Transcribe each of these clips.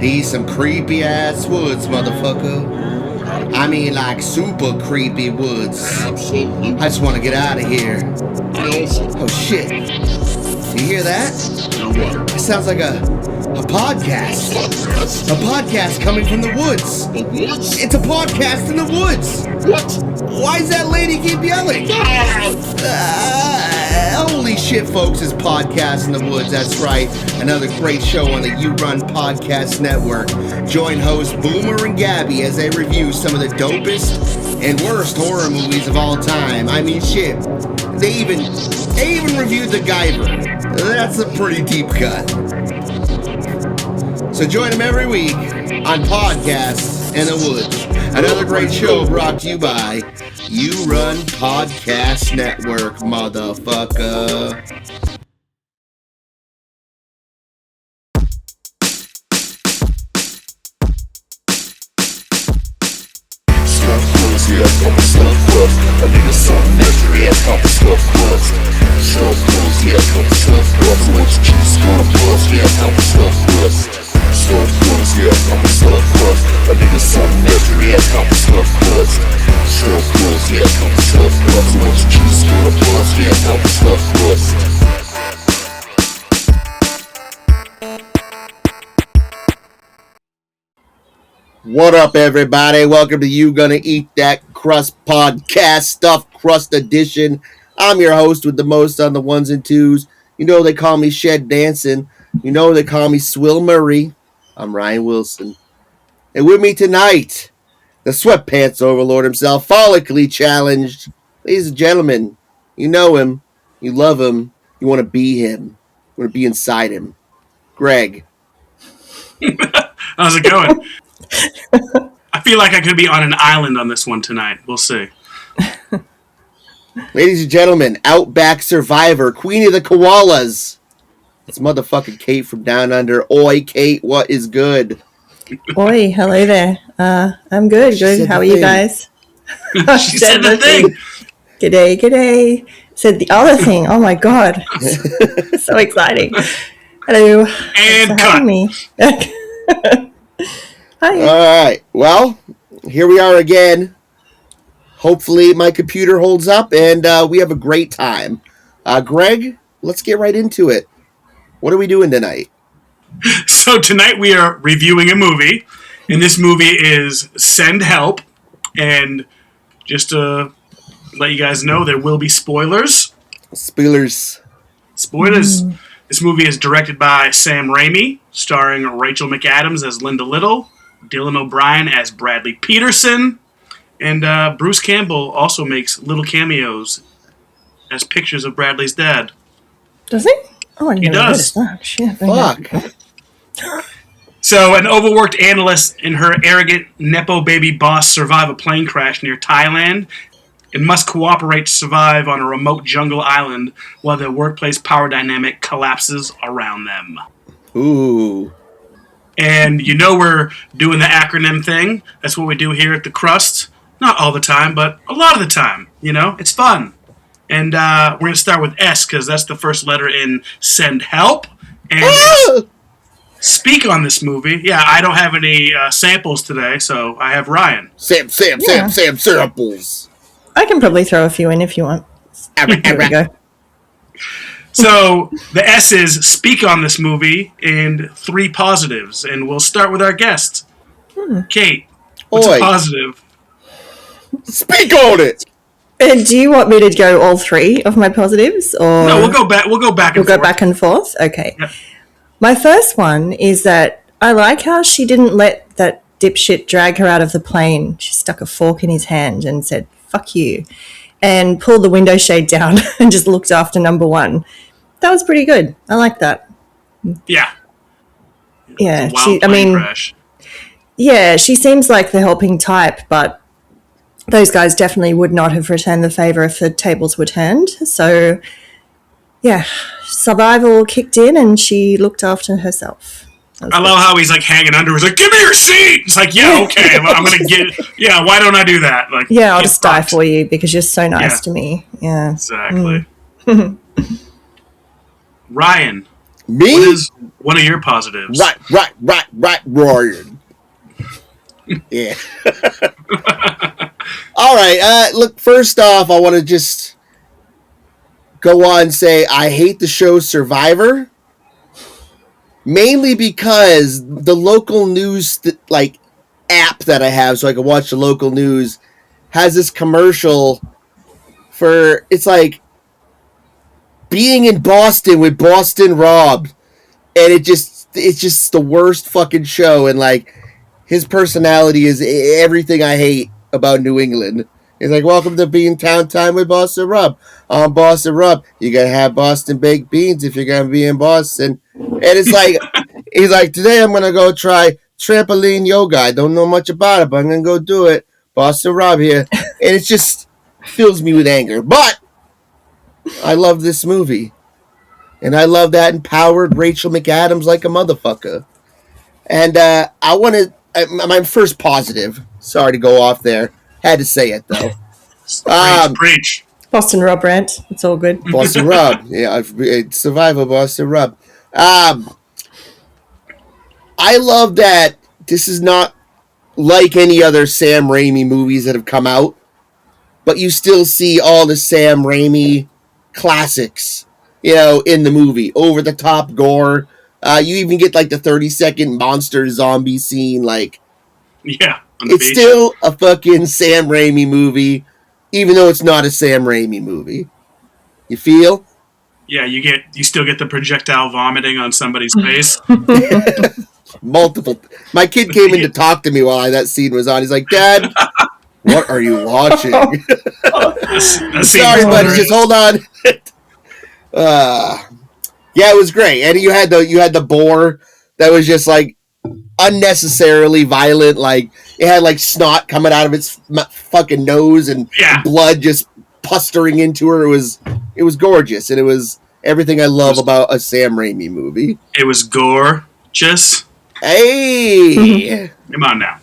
These some creepy ass woods, motherfucker. I mean, like super creepy woods. I just want to get out of here. Oh shit. You hear that? It sounds like a podcast. A podcast coming from the woods. It's a podcast in the woods. What? Why does that lady keep yelling? Holy shit, folks, it's Podcast in the Woods. That's right. Another great show on the You Run Podcast Network. Join hosts Boomer and Gabby as they review some of the dopest and worst horror movies of all time. I mean, shit. They even reviewed The Guyver. That's a pretty deep cut. So join them every week on Podcasts in the Woods. Another great show brought to you by You Run Podcast Network, motherfucker. What up, everybody? Welcome to You Gonna Eat That Crust Podcast, Stuffed Crust Edition. I'm your host with the most on the ones and twos. You know they call me Shed Dancing. You know they call me Swill Murray. I'm Ryan Wilson. And with me tonight, the sweatpants overlord himself, follically challenged. Ladies and gentlemen, you know him, you love him, you want to be him, you want to be inside him. Greg. How's it going? I feel like I could be on an island on this one tonight. We'll see. Ladies and gentlemen, Outback Survivor, Queen of the Koalas. It's motherfucking Kate from Down Under. Oi, Kate, what is good? Oi, hello there. I'm good. Good. How are you guys? She said the thing. G'day. Said the other thing. Oh my god, so exciting. Hello. And Thanks for cut. having me. Hi. All right. Well, here we are again. Hopefully my computer holds up and we have a great time. Greg, let's get right into it. What are we doing tonight? So tonight we are reviewing a movie, and this movie is Send Help. And just to let you guys know, there will be spoilers. Spoilers. This movie is directed by Sam Raimi, starring Rachel McAdams as Linda Little, Dylan O'Brien as Bradley Peterson, and Bruce Campbell also makes little cameos as pictures of Bradley's dad. Does he? Oh, I He never does. noticed that. Shit. Fuck. So, an overworked analyst and her arrogant Nepo baby boss survive a plane crash near Thailand and must cooperate to survive on a remote jungle island while their workplace power dynamic collapses around them. Ooh. And you know we're doing the acronym thing. That's what we do here at the Crust. Not all the time, but a lot of the time. You know, it's fun. And we're going to start with S because that's the first letter in Send Help. And speak on this movie. Yeah, I don't have any samples today, so I have Ryan. Sam samples. I can probably throw a few in if you want. Here we go. So the S is speak on this movie and 3 positives. And we'll start with our guest. Kate, what's a positive? Speak on it. Do you want me to go all 3 of my positives, or No, we'll go back. We'll go back and we'll forth. go back and forth? Okay. Yep. My first one is that I like how she didn't let that dipshit drag her out of the plane. She stuck a fork in his hand and said, fuck you, and pulled the window shade down and just looked after number 1. That was pretty good. I like that. Yeah. Yeah. Wild plane crash. Yeah, she seems like the helping type, but those guys definitely would not have returned the favor if the tables were turned. So, yeah, survival kicked in and she looked after herself. I love how he's like hanging under. He's like, "Give me your seat." It's like, "Yeah, okay, I'm gonna get. Yeah, why don't I do that?" Like, yeah, I'll just die for you because you're so nice to me. Yeah, exactly. Ryan, Me? What is one of your positives? Right, Ryan. Yeah. All right. Look, first off, I want to just go on and say I hate the show Survivor, mainly because the local news app that I have, so I can watch the local news, has this commercial for it's like being in Boston with Boston Rob, and it's just the worst fucking show, and like his personality is everything I hate about New England. He's like, welcome to Beantown Time with Boston Rob. I'm Boston Rob. You gotta have Boston baked beans if you're gonna be in Boston. And it's like, he's like, today I'm gonna go try trampoline yoga. I don't know much about it, but I'm gonna go do it. Boston Rob here. And it just fills me with anger. But I love this movie. And I love that empowered Rachel McAdams like a motherfucker. And I want to, my first positive, sorry to go off there, had to say it though. Preach. Boston Rob rant. It's all good. Boston Rob. Yeah, survival Boston Rob. I love that this is not like any other Sam Raimi movies that have come out, but you still see all the Sam Raimi classics, in the movie. Over the top gore. You even get like the 30-second monster zombie scene. Like, yeah, it's still a fucking Sam Raimi movie, even though it's not a Sam Raimi movie. You feel? Yeah, you still get the projectile vomiting on somebody's face. Multiple. My kid came in to talk to me while that scene was on. He's like, Dad, what are you watching? Sorry, buddy, just hold on. Yeah, it was great. And you had the boar that was just like unnecessarily violent. Like it had like snot coming out of its fucking nose and blood just pustering into her. It was gorgeous, and it was everything I love about a Sam Raimi movie. It was gorgeous. Hey, come on now.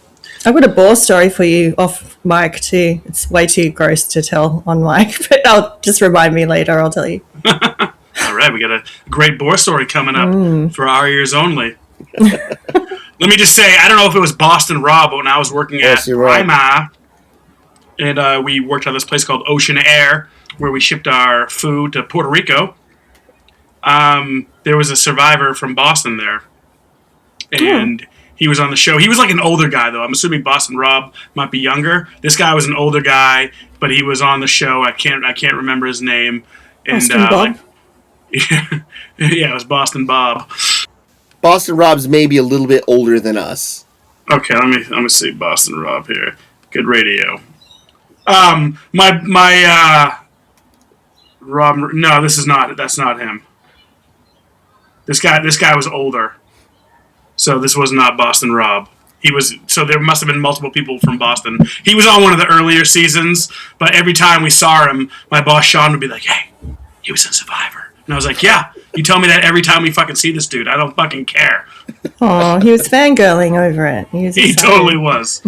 I've got a boar story for you off mic too. It's way too gross to tell on mic, but I'll just remind me later. I'll tell you. All right, we got a great boar story coming up for our ears only. Let me just say, I don't know if it was Boston Rob, but when I was working at Rima, and we worked on this place called Ocean Air, where we shipped our food to Puerto Rico. There was a survivor from Boston there, and he was on the show. He was like an older guy, though. I'm assuming Boston Rob might be younger. This guy was an older guy, but he was on the show. I can't remember his name. And Boston Bob. Yeah, it was Boston Bob. Boston Rob's maybe a little bit older than us. Okay, let me see Boston Rob here. Good radio. My Rob. No, that's not him. This guy was older, so this was not Boston Rob. So there must have been multiple people from Boston. He was on one of the earlier seasons, but every time we saw him, my boss Sean would be like, "Hey, he was in Survivor." And I was like, yeah, you tell me that every time we fucking see this dude. I don't fucking care. Oh, he was fangirling over it. He totally was.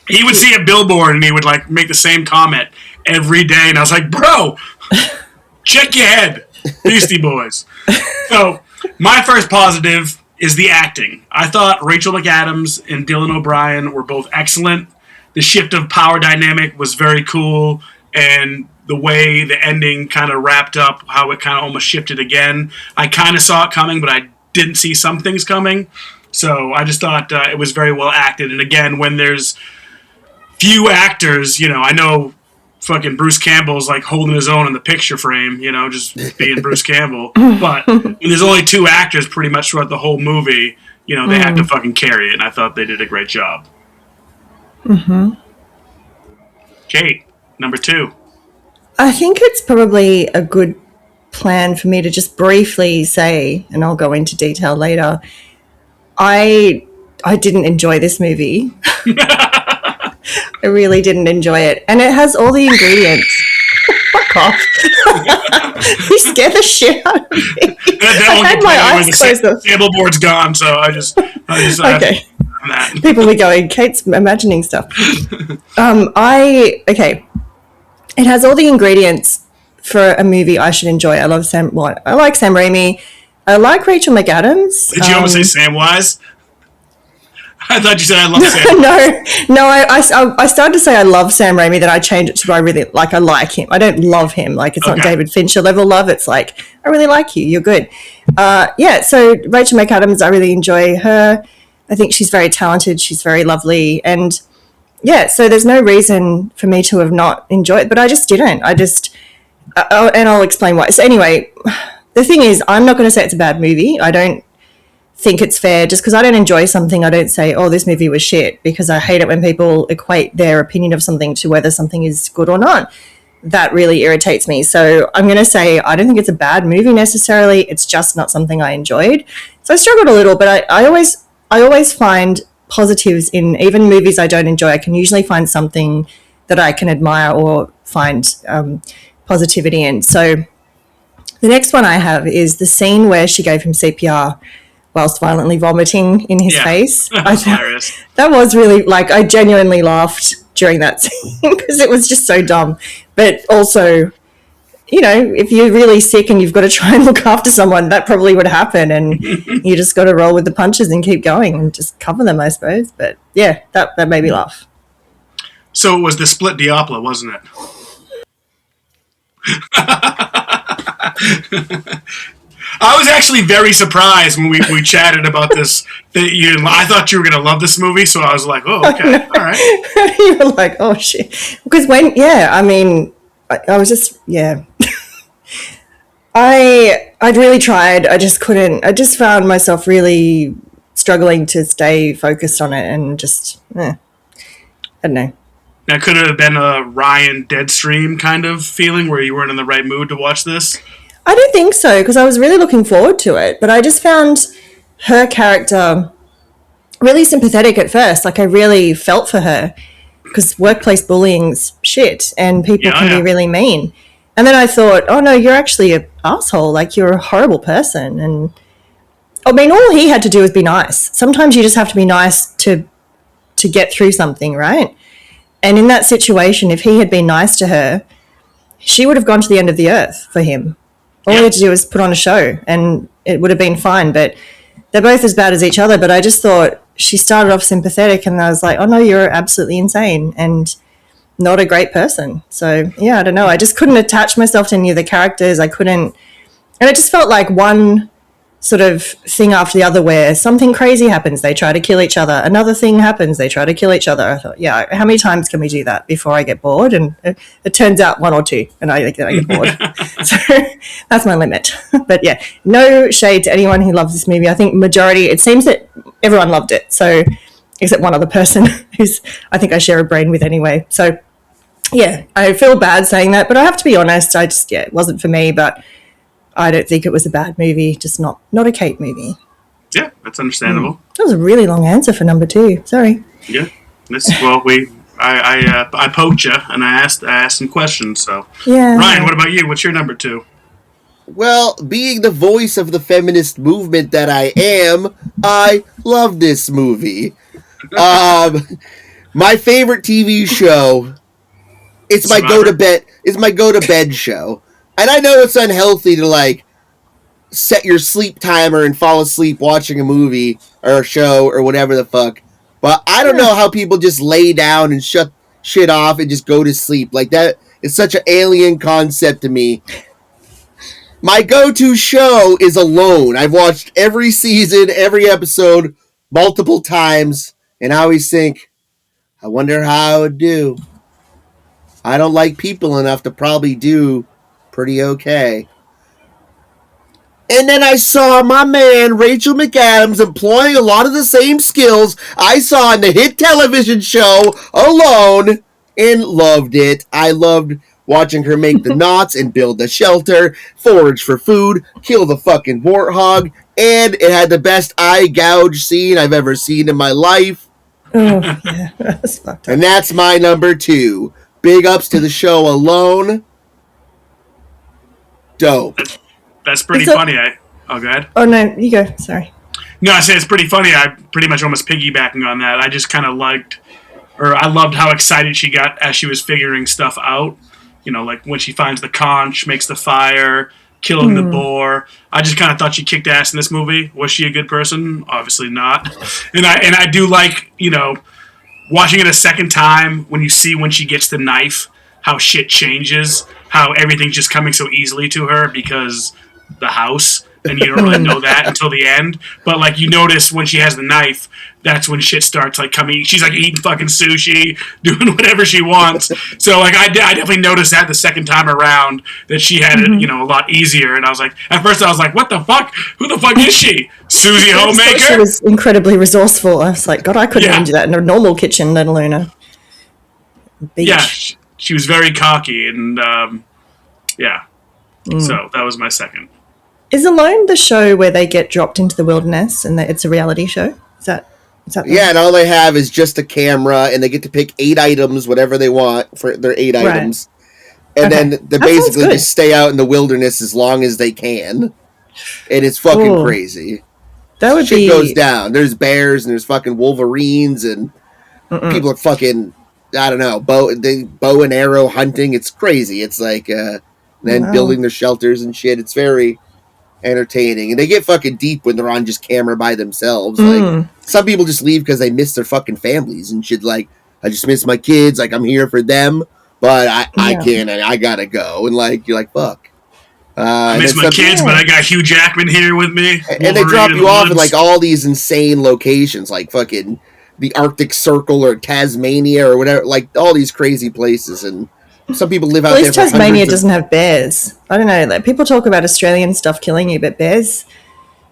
He would see a billboard and he would like make the same comment every day. And I was like, bro, check your head. Beastie Boys. So my first positive is the acting. I thought Rachel McAdams and Dylan O'Brien were both excellent. The shift of power dynamic was very cool. And the way the ending kind of wrapped up, how it kind of almost shifted again. I kind of saw it coming, but I didn't see some things coming. So I just thought it was very well acted. And again, when there's few actors, I know fucking Bruce Campbell's like holding his own in the picture frame, just being Bruce Campbell. But when there's only two actors pretty much throughout the whole movie, they have to fucking carry it. And I thought they did a great job. Mm-hmm. Kate, number 2. I think it's probably a good plan for me to just briefly say, and I'll go into detail later, I didn't enjoy this movie. I really didn't enjoy it. And it has all the ingredients. Fuck off. You scared the shit out of me. I had my eyes closed. The sample board's gone, so I just okay. People be going, Kate's imagining stuff. Okay. It has all the ingredients for a movie I should enjoy. I like Sam Raimi. I like Rachel McAdams. Did you almost say Samwise? I thought you said I love Sam. No. I started to say I love Sam Raimi, then I changed it to I really like. I like him. I don't love him. Like it's not David Fincher level love. It's like I really like you. You're good. So Rachel McAdams, I really enjoy her. I think she's very talented. She's very lovely, and so there's no reason for me to have not enjoyed it, but I just didn't. And I'll explain why. So anyway, the thing is, I'm not going to say it's a bad movie. I don't think it's fair. Just because I don't enjoy something, I don't say, oh, this movie was shit, because I hate it when people equate their opinion of something to whether something is good or not. That really irritates me. So I'm going to say I don't think it's a bad movie necessarily. It's just not something I enjoyed. So I struggled a little, but I always find positives in even movies I don't enjoy. I can usually find something that I can admire or find positivity in. So the next one I have is the scene where she gave him CPR whilst violently vomiting in his face. That's hilarious. That was really, like, I genuinely laughed during that scene because it was just so dumb. But also, you know, if you're really sick and you've got to try and look after someone, that probably would happen, and you just got to roll with the punches and keep going and just cover them, I suppose. But yeah, that made me laugh. So it was the split Diopla, wasn't it? I was actually very surprised when we chatted about this. I thought you were going to love this movie, so I was like, oh, okay, all right. You were like, oh, shit. Because I was just, I'd really tried. I just couldn't. I just found myself really struggling to stay focused on it, and just, I don't know. That could have been a Ryan Deadstream kind of feeling where you weren't in the right mood to watch this. I don't think so, because I was really looking forward to it, but I just found her character really sympathetic at first. Like, I really felt for her, because workplace bullying's shit, and people can be really mean. And then I thought, oh no, you're actually an asshole. Like, you're a horrible person. And I mean, all he had to do was be nice. Sometimes you just have to be nice to get through something, right? And in that situation, if he had been nice to her, she would have gone to the end of the earth for him. All he had to do was put on a show and it would have been fine. But they're both as bad as each other. But I just thought she started off sympathetic, and I was like, oh no, you're absolutely insane and not a great person. So yeah, I don't know. I just couldn't attach myself to any of the characters. I couldn't. And it just felt like one sort of thing after the other where something crazy happens, they try to kill each other. Another thing happens, they try to kill each other. I thought, yeah, how many times can we do that before I get bored? And it turns out one or two, and I get bored. So that's my limit. But yeah, no shade to anyone who loves this movie. I think majority, it seems that everyone loved it. So except one other person who's, I think I share a brain with anyway. So yeah, I feel bad saying that, but I have to be honest. It wasn't for me, but I don't think it was a bad movie, just not a Kate movie. Yeah, that's understandable. That was a really long answer for number 2. Sorry. Yeah, I poked you and I asked some questions. So yeah. Ryan, what about you? What's your number 2? Well, being the voice of the feminist movement that I am, I love this movie. My favorite TV show. It's my go to bed show. And I know it's unhealthy to, like, set your sleep timer and fall asleep watching a movie or a show or whatever the fuck. But I don't know how people just lay down and shut shit off and just go to sleep. Like, that is such an alien concept to me. My go-to show is Alone. I've watched every season, every episode, multiple times, and I always think, I wonder how I would do. I don't like people enough to probably do pretty okay. And then I saw my man Rachel McAdams employing a lot of the same skills I saw in the hit television show Alone, and loved it. I loved watching her make the knots and build the shelter, forage for food, kill the fucking warthog, and it had the best eye gouge scene I've ever seen in my life. Oh, yeah. That's fucked up. And that's my number 2. Big ups to the show Alone. Dope. That's pretty funny. Go ahead. Oh, no, you go. Sorry. No, I say it's pretty funny. I pretty much almost piggybacking on that. I just kind of I loved how excited she got as she was figuring stuff out. like when she finds the conch, makes the fire, killing the boar. I just kind of thought she kicked ass in this movie. Was she a good person? Obviously not. And I do like, watching it a second time when you see when she gets the knife, how shit changes, how everything's just coming so easily to her because the house, and you don't really know that until the end. But like you notice when she has the knife, that's when shit starts like coming. She's like eating fucking sushi, doing whatever she wants. So like I definitely noticed that the second time around that she had it, a lot easier. And I was like, at first I was like, what the fuck? Who the fuck is she? Susie Homemaker? She was incredibly resourcul. I was like, God, I couldn't even do that in a normal kitchen, let alone a beach. Yeah, she was very cocky, and so that was my second. Is Alone the show where they get dropped into the wilderness and it's a reality show? Is that yeah, and all they have is just a camera, and they get to pick 8 items, whatever they want for their 8 items. And then they basically just stay out in the wilderness as long as they can. And it's fucking crazy. That would Shit goes down. There's bears, and there's fucking wolverines, and people are fucking, I don't know, bow and arrow hunting. It's crazy. It's like, then building their shelters and shit. It's very entertaining, and they get fucking deep when they're on just camera by themselves. Like some people just leave because they miss their fucking families and shit. Like, I just miss my kids, like I'm here for them, but I can't, and I gotta go. And like you're like, fuck, I miss my kids, but I got Hugh Jackman here with me, and they drop you off at like all these insane locations, like fucking the Arctic Circle or Tasmania or whatever, like all these crazy places. And some people live out there. At least Tasmania doesn't have bears. I don't know. Like, people talk about Australian stuff killing you, but bears,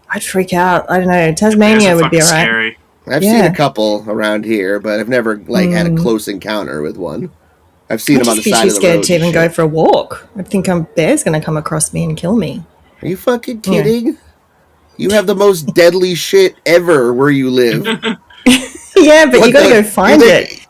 I'd freak out. I don't know. Tasmania would be alright. Scary. I've seen a couple around here, but I've never had a close encounter with one. I've seen them on the side of the road. I'd be too scared to even go for a walk. I'd think a bear's going to come across me and kill me. Are you fucking kidding? Yeah. You have the most deadly shit ever where you live. Yeah, but you got to go find it.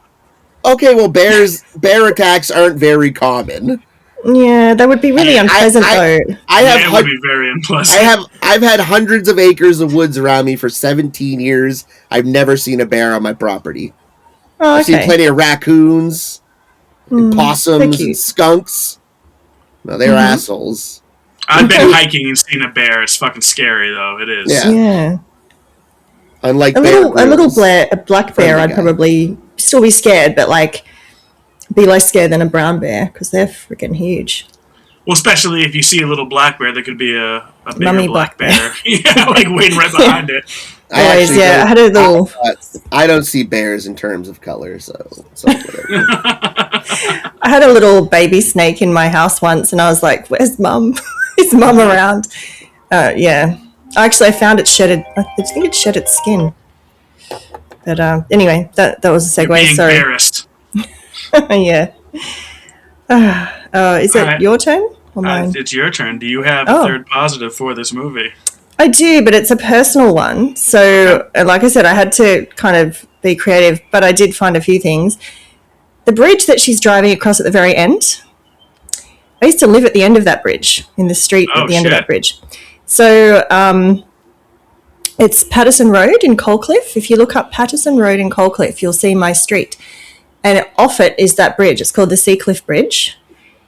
Okay, well, bear attacks aren't very common. Yeah, that would be really unpleasant, though. It would be very unpleasant. I've had hundreds of acres of woods around me for 17 years. I've never seen a bear on my property. Oh, I've seen plenty of raccoons, and possums, and skunks. No, they're assholes. I've been hiking and seen a bear. It's fucking scary, though. It is. Yeah. Unlike a black bear, I'd probably still be scared, but like be less scared than a brown bear because they're freaking huge. Well, especially if you see a little black bear, there could be a bigger mummy black bear. Yeah, like waiting right behind it. I had a little. I don't see bears in terms of color, so whatever. I had a little baby snake in my house once, and I was like, "Where's Mum? Is Mum around?" Yeah. Actually, I found it shedded. I think it shed its skin. But anyway, that was a segue. You're being Sorry. Embarrassed. Yeah. Is it your turn or mine? It's your turn. Do you have a third positive for this movie? I do, but it's a personal one. So, like I said, I had to kind of be creative, but I did find a few things. The bridge that she's driving across at the very end, I used to live at the end of that bridge, in the street at the end of that bridge. So it's Patterson Road in Coalcliff. If you look up Patterson Road in Coalcliff, you'll see my street. And off it is that bridge. It's called the Seacliff Bridge.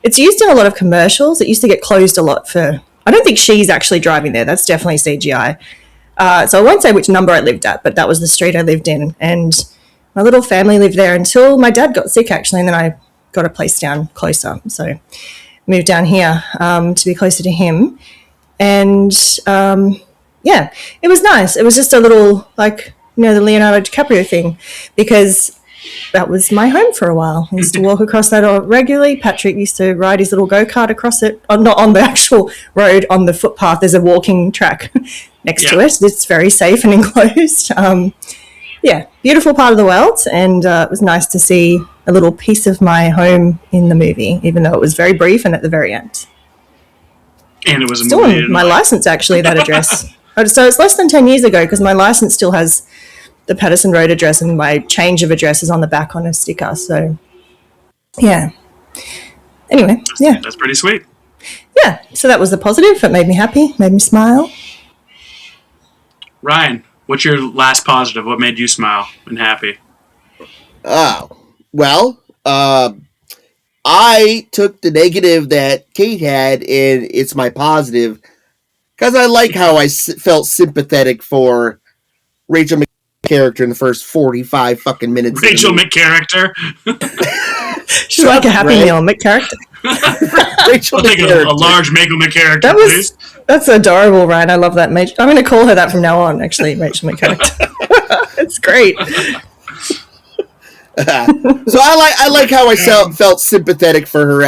It's used in a lot of commercials. It used to get closed a lot for... I don't think she's actually driving there. That's definitely CGI. So I won't say which number I lived at, but that was the street I lived in. And my little family lived there until my dad got sick, actually, and then I got a place down closer. So moved down here to be closer to him. And, it was nice. It was just a little, like, the Leonardo DiCaprio thing, because that was my home for a while. I used to walk across that regularly. Patrick used to ride his little go-kart across it, not on the actual road, on the footpath. There's a walking track next to it. It's very safe and enclosed. Beautiful part of the world, and it was nice to see a little piece of my home in the movie, even though it was very brief and at the very end. And it was still on my license, actually, that address. So it's less than 10 years ago, because my license still has the Patterson Road address, and my change of address is on the back on a sticker. So, yeah. Anyway, That's pretty sweet. Yeah, so that was the positive. It made me happy, made me smile. Ryan, what's your last positive? What made you smile and happy? Oh, well, I took the negative that Kate had, and it's my positive because I like how I felt sympathetic for Rachel McCharacter character in the first 45 fucking minutes. Rachel McCharacter. She's like a Happy Meal McCharacter. Rachel I'll take a large Rachel McCharacter, please. That's adorable, Ryan. I love that. I'm going to call her that from now on, actually, Rachel McCharacter. It's great. So I like how I felt sympathetic for her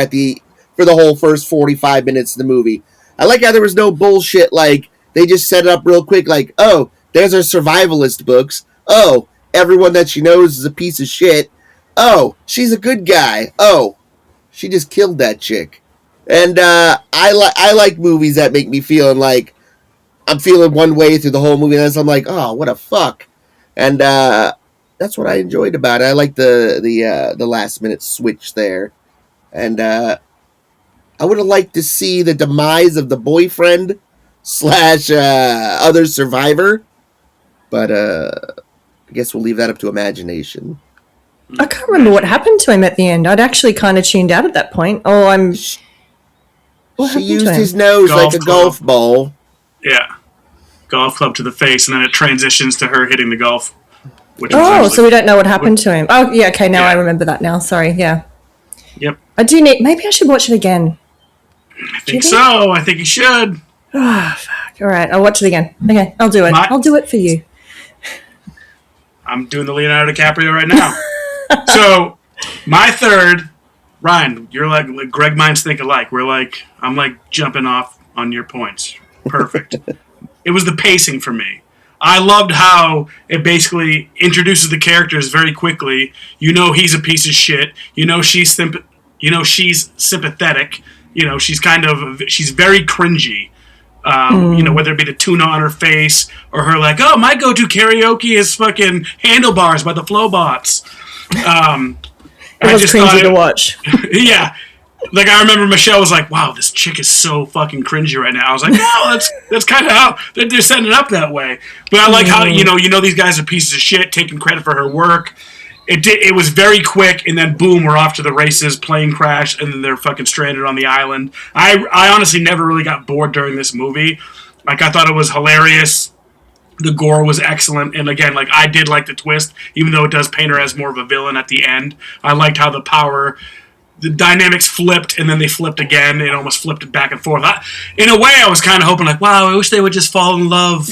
for the whole first 45 minutes of the movie. I like how there was no bullshit, like they just set it up real quick, like, oh, there's our survivalist books. Oh, everyone that she knows is a piece of shit. Oh, she's a good guy. Oh, she just killed that chick. And I like movies that make me feel like I'm feeling one way through the whole movie, and I'm like, oh, what a fuck. And that's what I enjoyed about it. I like the last minute switch there, and I would have liked to see the demise of the boyfriend / other survivor, but I guess we'll leave that up to imagination. I can't remember what happened to him at the end. I'd actually kind of tuned out at that point. She used his nose like a golf ball. Yeah. Golf club to the face, and then it transitions to her hitting the golf. So we don't know what happened to him. Oh, yeah, okay, now I remember that now. Sorry, yeah. Yep. Maybe I should watch it again. I think so. I think you should. Oh, fuck. All right, I'll watch it again. Okay, I'll do it. I'll do it for you. I'm doing the Leonardo DiCaprio right now. So, my third, Ryan, you're like Greg minds think alike. I'm like jumping off on your points. Perfect. It was the pacing for me. I loved how it basically introduces the characters very quickly. You know he's a piece of shit. You know she's sympathetic. She's she's very cringy. Whether it be the tuna on her face or her like, oh, my go-to karaoke is fucking Handlebars by the Flowbots. It was cringy to watch. Yeah. Like, I remember Michelle was like, wow, this chick is so fucking cringy right now. I was like, no, that's kind of how they're setting it up that way. But I like how, these guys are pieces of shit, taking credit for her work. It was very quick, and then boom, we're off to the races, plane crash, and then they're fucking stranded on the island. I honestly never really got bored during this movie. Like, I thought it was hilarious. The gore was excellent, and again, like, I did like the twist, even though it does paint her as more of a villain at the end. I liked how the dynamics flipped, and then they flipped again. It almost flipped it back and forth. In a way, I was kind of hoping, like, wow, I wish they would just fall in love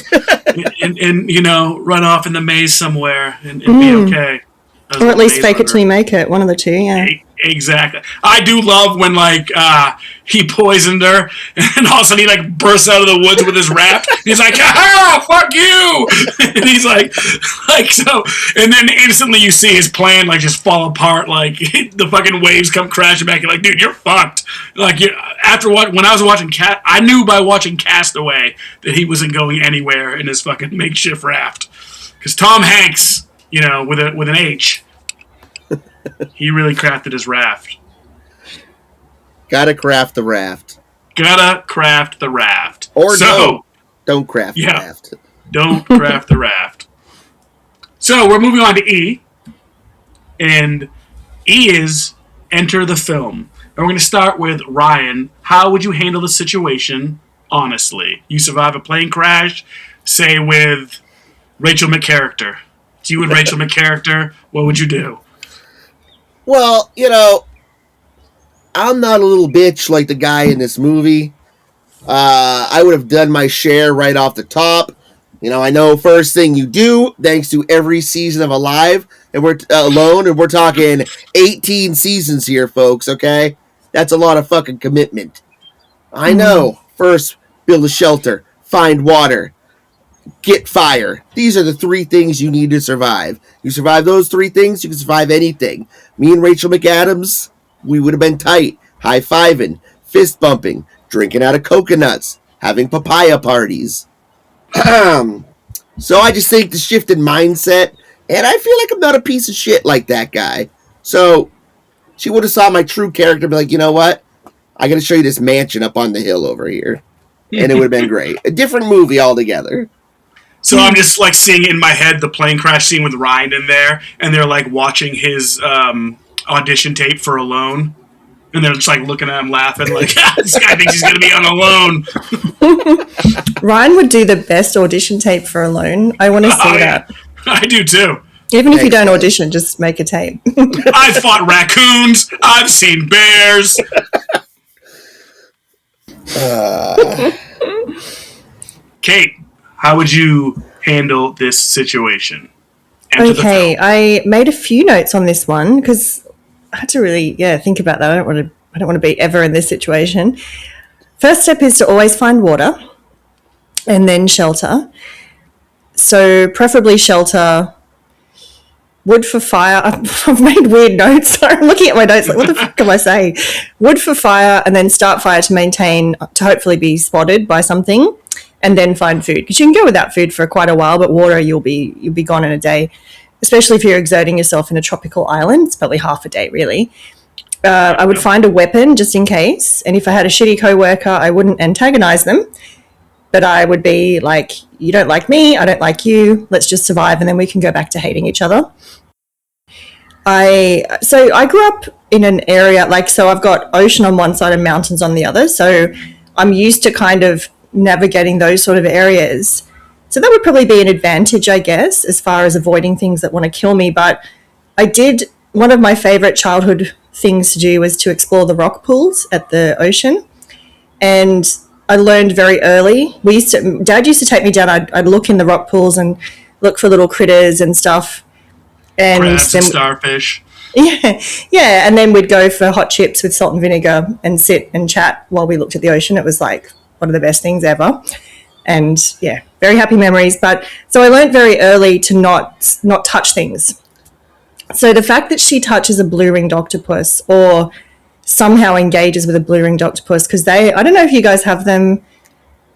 and run off in the maze somewhere and be okay. Or at least fake it till you make it. One of the two, yeah. Exactly. I do love when, like, he poisoned her, and all of a sudden he, like, bursts out of the woods with his raft. He's like, ah, fuck you! And he's like, so, and then instantly you see his plan, like, just fall apart, like, the fucking waves come crashing back. You're like, dude, you're fucked. Like, when I was watching I knew by watching Castaway that he wasn't going anywhere in his fucking makeshift raft. Because Tom Hanks, with an H, he really crafted his raft. Gotta craft the raft. Or don't craft the raft. Don't craft the raft. So we're moving on to E. And E is enter the film. And we're going to start with Ryan. How would you handle the situation, honestly? You survive a plane crash, say with Rachel McCharacter. It's you and Rachel McCharacter. What would you do? Well, I'm not a little bitch like the guy in this movie. I would have done my share right off the top. I know first thing you do, thanks to every season of Alive, and we're alone, and we're talking 18 seasons here, folks, okay? That's a lot of fucking commitment. I know. First, build a shelter, find water, get fire. These are the 3 things you need to survive. You survive those 3 things, you can survive anything. Me and Rachel McAdams, we would have been tight, high-fiving, fist-bumping, drinking out of coconuts, having papaya parties. So I just think the shift in mindset, and I feel like I'm not a piece of shit like that guy. So she would have saw my true character and be like, you know what? I got to show you this mansion up on the hill over here. And it would have been great. A different movie altogether. So I'm just like seeing in my head the plane crash scene with Ryan in there, and they're like watching his audition tape for Alone. And they're just like looking at him, laughing, like, this guy thinks he's going to be on Alone. Ryan would do the best audition tape for Alone. I want to see that. I do too. Even if you don't audition, just make a tape. I've fought raccoons. I've seen bears. Kate, how would you handle this situation? Okay, I made a few notes on this one because I had to really, think about that. I don't want to be ever in this situation. First step is to always find water, and then shelter. So preferably shelter. Wood for fire. I've made weird notes. Sorry, I'm looking at my notes like, what the fuck am I saying? Wood for fire, and then start fire to hopefully be spotted by something, and then find food. Because you can go without food for quite a while, but water you'll be gone in a day. Especially if you're exerting yourself in a tropical island, it's probably half a day really. I would find a weapon just in case, and if I had a shitty coworker, I wouldn't antagonize them. But I would be like, you don't like me, I don't like you, let's just survive, and then we can go back to hating each other. I grew up in an area, so I've got ocean on one side and mountains on the other, so I'm used to kind of navigating those sort of areas. So that would probably be an advantage, I guess, as far as avoiding things that want to kill me. But one of my favourite childhood things to do was to explore the rock pools at the ocean. And I learned very early. Dad used to take me down. I'd look in the rock pools and look for little critters and stuff. And crabs and starfish. Yeah. And then we'd go for hot chips with salt and vinegar and sit and chat while we looked at the ocean. It was like one of the best things ever. And yeah, very happy memories. But so I learned very early to not touch things. So the fact that she touches a blue-ringed octopus or somehow engages with a blue-ringed octopus, because I don't know if you guys have them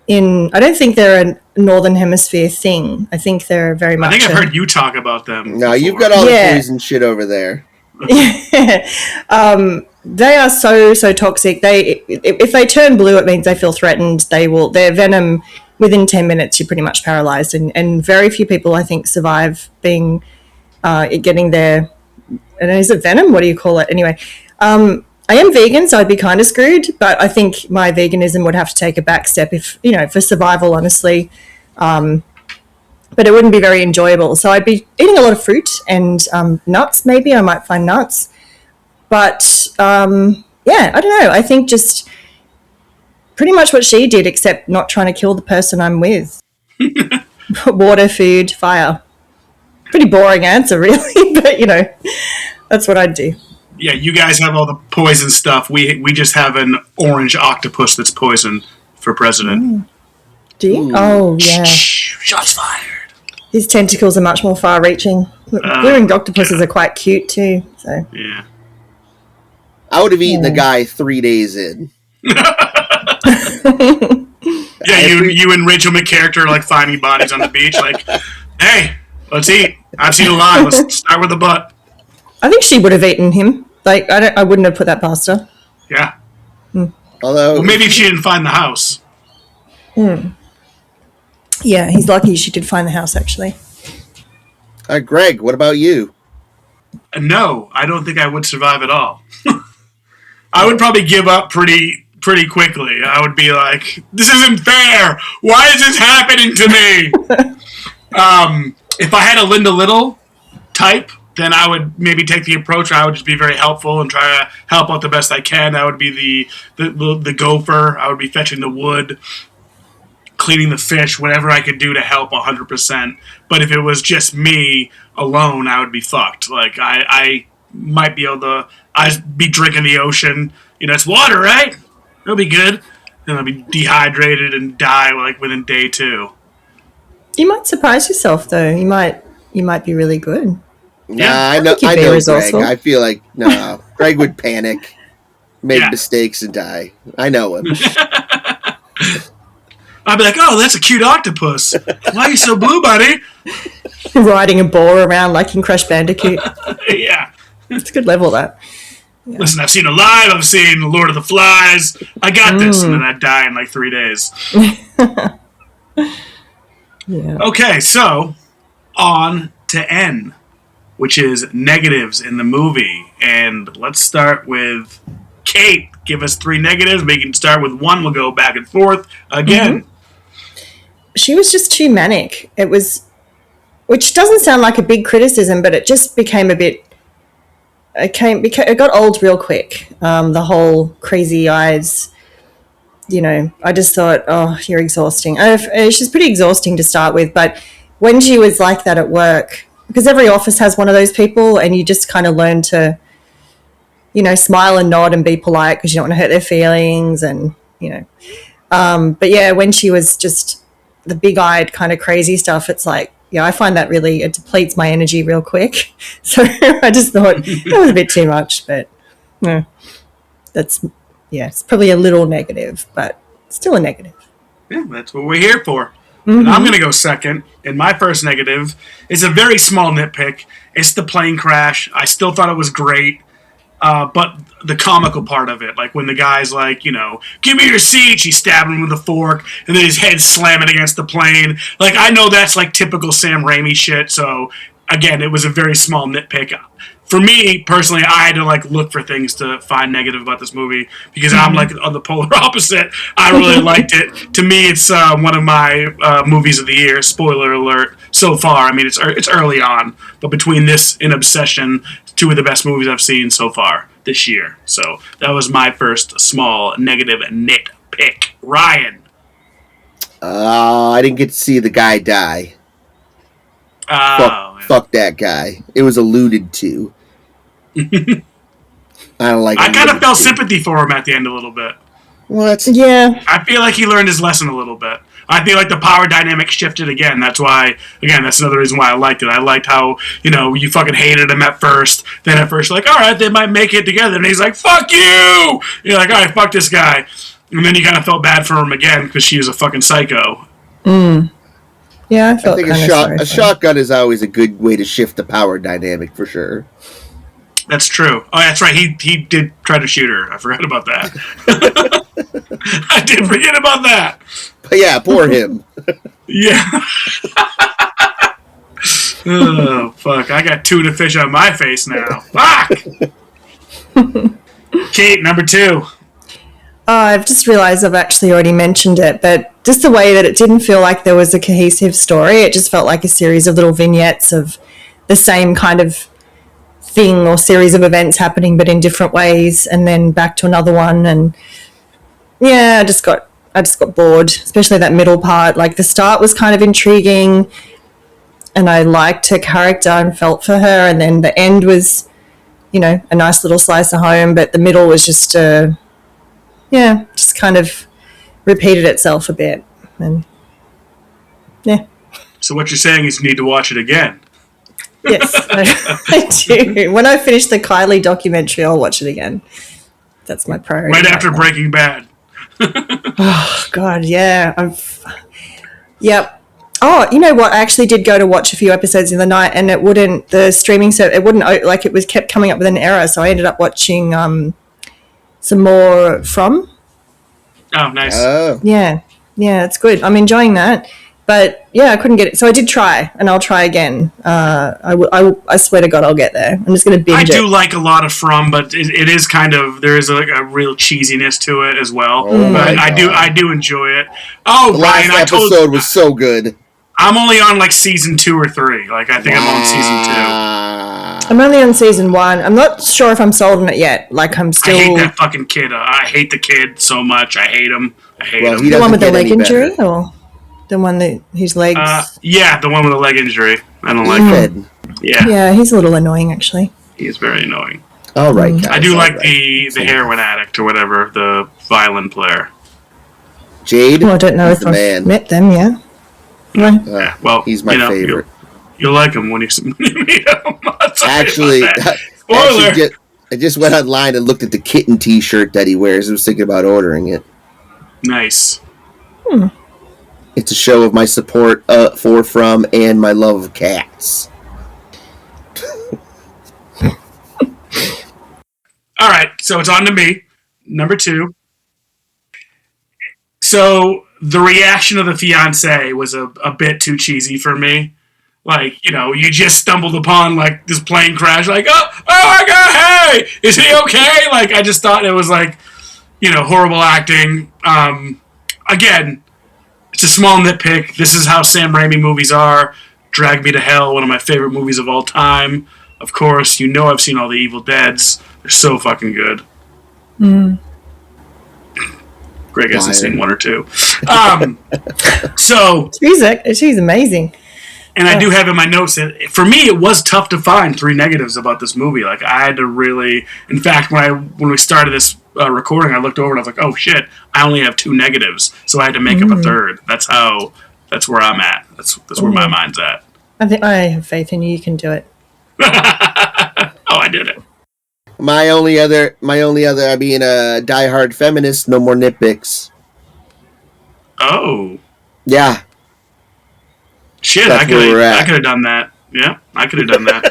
I don't think they're a Northern Hemisphere thing. I think they're very much... I think I've heard you talk about them. No, you've got all the poison shit over there. They are so toxic. If they turn blue, it means they feel threatened. Their venom, within 10 minutes, you're pretty much paralyzed. And very few people, I think, survive getting their... And is it venom? What do you call it? Anyway, I am vegan, so I'd be kind of screwed, but I think my veganism would have to take a back step for survival, honestly. But it wouldn't be very enjoyable. So I'd be eating a lot of fruit and nuts, maybe. I might find nuts. But, I don't know. I think just pretty much what she did, except not trying to kill the person I'm with. Water, food, fire. Pretty boring answer, really, but, that's what I'd do. Yeah, you guys have all the poison stuff. We just have an orange octopus that's poison for president. Do you? Oh, yeah. Shots fired. His tentacles are much more far-reaching. Blue-ringed octopuses are quite cute too. So yeah, I would have eaten the guy 3 days in. Yeah, you and Rachel McCharacter are like finding bodies on the beach. Like, hey, let's eat. I've seen a lot. Let's start with the butt. I think she would have eaten him. I wouldn't have put that past her. Yeah. Although, maybe if she didn't find the house. Yeah, he's lucky she did find the house, actually. Greg, what about you? No, I don't think I would survive at all. I would probably give up pretty quickly. I would be like, this isn't fair. Why is this happening to me? If I had a Linda Little type, then I would maybe take the approach where I would just be very helpful and try to help out the best I can. I would be the gopher. I would be fetching the wood, cleaning the fish, whatever I could do to help 100%. But if it was just me alone, I would be fucked. Like, I might be able to... I'd be drinking the ocean. It's water, right? It'll be good. And I'll be dehydrated and die, like, within day 2. You might surprise yourself, though. You might be really good. I know Greg. I feel like, Greg would panic, make mistakes, and die. I know him. I'd be like, oh, that's a cute octopus. Why are you so blue, buddy? Riding a boar around like in Crash Bandicoot. Yeah. It's a good level, that. Yeah. Listen, I've seen Alive, I've seen Lord of the Flies. I got this, and then I'd die in like 3 days. Yeah. Okay, so on to N, which is negatives in the movie. And let's start with Kate, give us 3 negatives. We can start with 1. We'll go back and forth again. She was just too manic. It was, which doesn't sound like a big criticism, but it just became a bit. It got old real quick. The whole crazy eyes. I just thought, oh, you're exhausting. She's pretty exhausting to start with, but when she was like that at work, because every office has one of those people, and you just kind of learn to, smile and nod and be polite because you don't want to hurt their feelings, and but yeah, when she was just the big-eyed kind of crazy stuff, it's like, yeah, I find that really, it depletes my energy real quick. So I just thought it was a bit too much, but yeah, it's probably a little negative, but still a negative. Yeah, that's what we're here for. And I'm going to go second. And my first negative is a very small nitpick. It's the plane crash. I still thought it was great. But the comical part of it, like when the guy's like, give me your seat, she's stabbing him with a fork, and then his head's slamming against the plane. Like, I know that's like typical Sam Raimi shit, so again, it was a very small nitpick. For me, personally, I had to like look for things to find negative about this movie because I'm like on the polar opposite. I really liked it. To me, it's one of my movies of the year. Spoiler alert. So far, I mean, it's early on, but between this and Obsession, 2 of the best movies I've seen so far this year. So that was my first small negative nitpick. Ryan. I didn't get to see the guy die. Fuck that guy. It was alluded to. I don't like. I kind of felt sympathy for him at the end a little bit. What? Yeah. I feel like he learned his lesson a little bit. I feel like the power dynamic shifted again. That's why, again, that's another reason why I liked it. I liked how, you fucking hated him at first. Then at first you're like, all right, they might make it together. And he's like, fuck you! You're like, all right, fuck this guy. And then you kind of felt bad for him again because she was a fucking psycho. Yeah, I think a shotgun is always a good way to shift the power dynamic for sure. That's true. Oh, that's right. He did try to shoot her. I forgot about that. I did forget about that. But yeah, poor him. Yeah. Oh, fuck. I got tuna fish on my face now. Fuck! Kate, number 2. I've just realised I've actually already mentioned it, but just the way that it didn't feel like there was a cohesive story, it just felt like a series of little vignettes of the same kind of thing or series of events happening but in different ways, and then back to another one. And yeah, I just got bored, especially that middle part. Like the start was kind of intriguing and I liked her character and felt for her, and then the end was, a nice little slice of home, but the middle was just just kind of repeated itself a bit. And yeah. So what you're saying is you need to watch it again. Yes, I do. When I finish the Kylie documentary, I'll watch it again. That's my priority. Right after Breaking Bad. Oh, God, yeah. Yep. Oh, you know what? I actually did go to watch a few episodes in the night, and the streaming service, it was kept coming up with an error, so I ended up watching some more From. Oh, nice. Yeah, it's good. I'm enjoying that. But yeah, I couldn't get it. So I did try, and I'll try again. I swear to God, I'll get there. I'm just going to binge it. I do like a lot of From, but it is kind of, there is a real cheesiness to it as well. But I do enjoy it. Oh, the Ryan, last episode was so good. I'm only on like season 2 or 3. Like I think I'm on season 2. I'm only on season 1. I'm not sure if I'm sold on it yet. Like I'm still. I hate that fucking kid. I hate the kid so much. I hate him. Him. The one with the leg injury, or the one that his legs. Yeah, the one with the leg injury. I don't like him. Yeah. Yeah, he's a little annoying actually. He's very annoying. All right, guys. I do like the heroin addict or whatever, the violin player. Jade. Well, I don't know if I've met them. Yeah. Yeah, well, he's my favorite. You'll like him when you meet him. Actually, spoiler. I just went online and looked at the kitten T-shirt that he wears. I was thinking about ordering it. Nice. It's a show of my support for From and my love of cats. All right, so it's on to me. Number 2. So the reaction of the fiance was a bit too cheesy for me. Like, you just stumbled upon like this plane crash, like, oh my God, boy, is he okay? Like, I just thought it was like, horrible acting. Again, it's a small nitpick. This is how Sam Raimi movies are. Drag Me to Hell, one of my favorite movies of all time. Of course, I've seen all the Evil Deads. They're so fucking good. Greg hasn't seen one or two. So she's amazing. And I do have in my notes that for me it was tough to find 3 negatives about this movie. Like I had to really. In fact, when we started this recording, I looked over and I was like, "Oh shit! I only have 2 negatives." So I had to make up a third. That's where I'm at. That's where my mind's at. I have faith in you. You can do it. Oh, I did it. My only other, being a diehard feminist, no more nitpicks. Oh. Yeah. Shit, I could have done that. Yeah, I could have done that.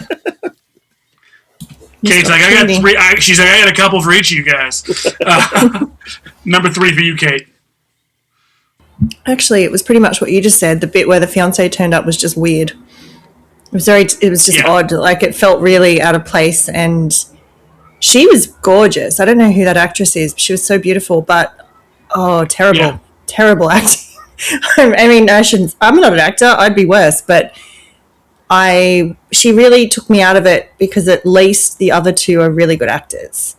Kate's like, I got 3. She's like, I got a couple for each of you guys. Number 3 for you, Kate. Actually, it was pretty much what you just said. The bit where the fiancé turned up was just weird. It was just odd. Like, it felt really out of place, and she was gorgeous. I don't know who that actress is, but she was so beautiful, but terrible acting. I mean, I'm not an actor. I'd be worse, but she really took me out of it because at least the other 2 are really good actors,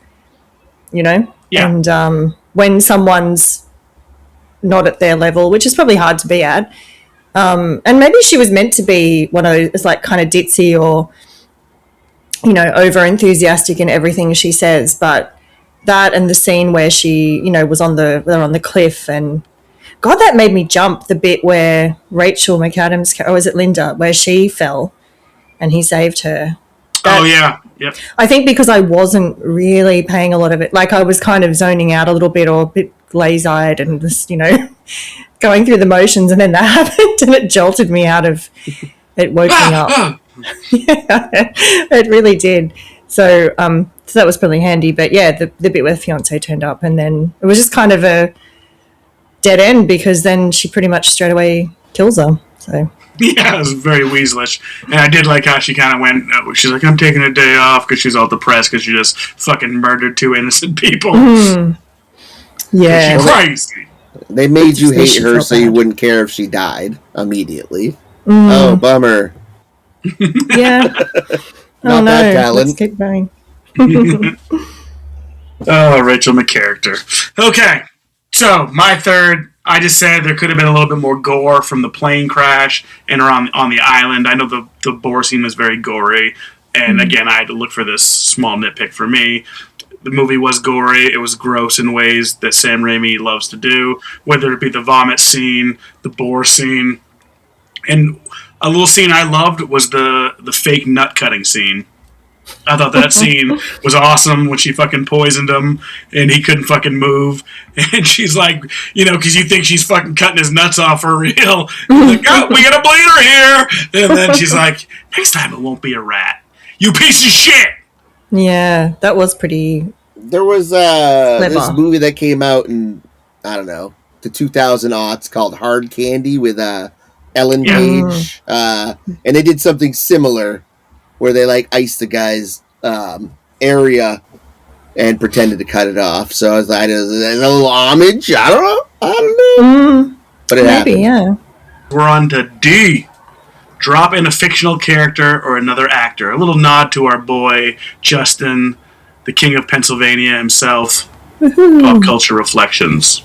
Yeah. And when someone's not at their level, which is probably hard to be at, and maybe she was meant to be one of those like kind of ditzy or, over enthusiastic in everything she says, but that and the scene where she, was on the cliff, and God, that made me jump. The bit where Rachel McAdams, or was it Linda, where she fell and he saved her. Yep. I think because I wasn't really paying a lot of it, like I was kind of zoning out a little bit or a bit glaze-eyed and just, going through the motions, and then that happened and it jolted me out of, it woke me up. Yeah, it really did. So that was pretty handy. But yeah, the bit where the fiancé turned up, and then it was just kind of a dead end because then she pretty much straight away kills her. So yeah, it was very weaselish. And I did like how she kind of went, she's like, I'm taking a day off because she's all depressed because she just fucking murdered 2 innocent people. Yeah. She's crazy. They made you hate her so you wouldn't care if she died immediately. Oh, bummer. Yeah. Not that talent. Let's keep going. Oh, Rachel McCharacter. Okay. So, my third, I just said there could have been a little bit more gore from the plane crash and around on the island. I know the boar scene was very gory. And again, I had to look for this small nitpick for me. The movie was gory. It was gross in ways that Sam Raimi loves to do, whether it be the vomit scene, the boar scene. And a little scene I loved was the fake nut cutting scene. I thought that scene was awesome when she fucking poisoned him and he couldn't fucking move. And she's like, because you think she's fucking cutting his nuts off for real. Like, oh, we got a bleeder here. And then she's like, next time it won't be a rat. You piece of shit. Yeah, that was pretty. There was this movie that came out in, I don't know, the 2000s called Hard Candy with Ellen Page. And they did something similar where they like iced the guy's area and pretended to cut it off. So I was like, is it a little homage? I don't know. But it happened. Yeah. We're on to D. Drop in a fictional character or another actor. A little nod to our boy, Justin, the king of Pennsylvania himself. Pop culture reflections.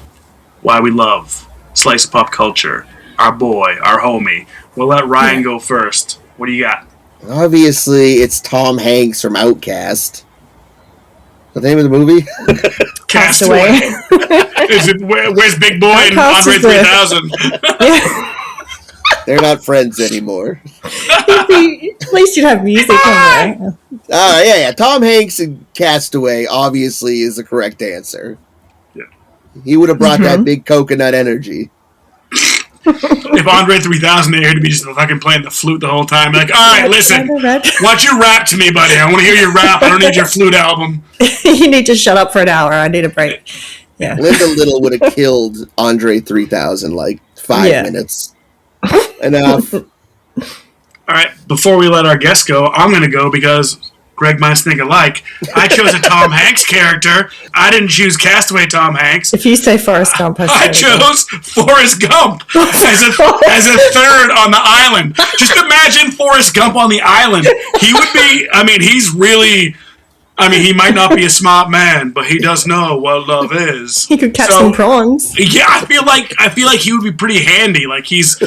Why we love slice of pop culture. Our boy, our homie. We'll let Ryan go first. What do you got? Obviously, it's Tom Hanks from Outcast. The name of the movie? Castaway. Is it where's Big Boy and Andre 3000? They're not friends anymore. At least you'd have music on there. Yeah. Tom Hanks in Castaway obviously is the correct answer. Yeah. He would have brought that big coconut energy. If Andre 3000 there to be just fucking playing the flute the whole time, like, all right, listen, why don't you rap to me, buddy? I want to hear your rap. I don't need your flute album. You need to shut up for an hour. I need a break. Yeah. Linda Little would have killed Andre 3000 like 5 minutes. Enough. All right, before we let our guests go, I'm going to go because Greg minds think alike. I chose a Tom Hanks character. I didn't choose Castaway Tom Hanks. If you say Forrest Gump, I chose Forrest Gump as a third on the island. Just imagine Forrest Gump on the island. He would be, he might not be a smart man, but he does know what love is. He could catch some prawns. Yeah, I feel like he would be pretty handy. Like he's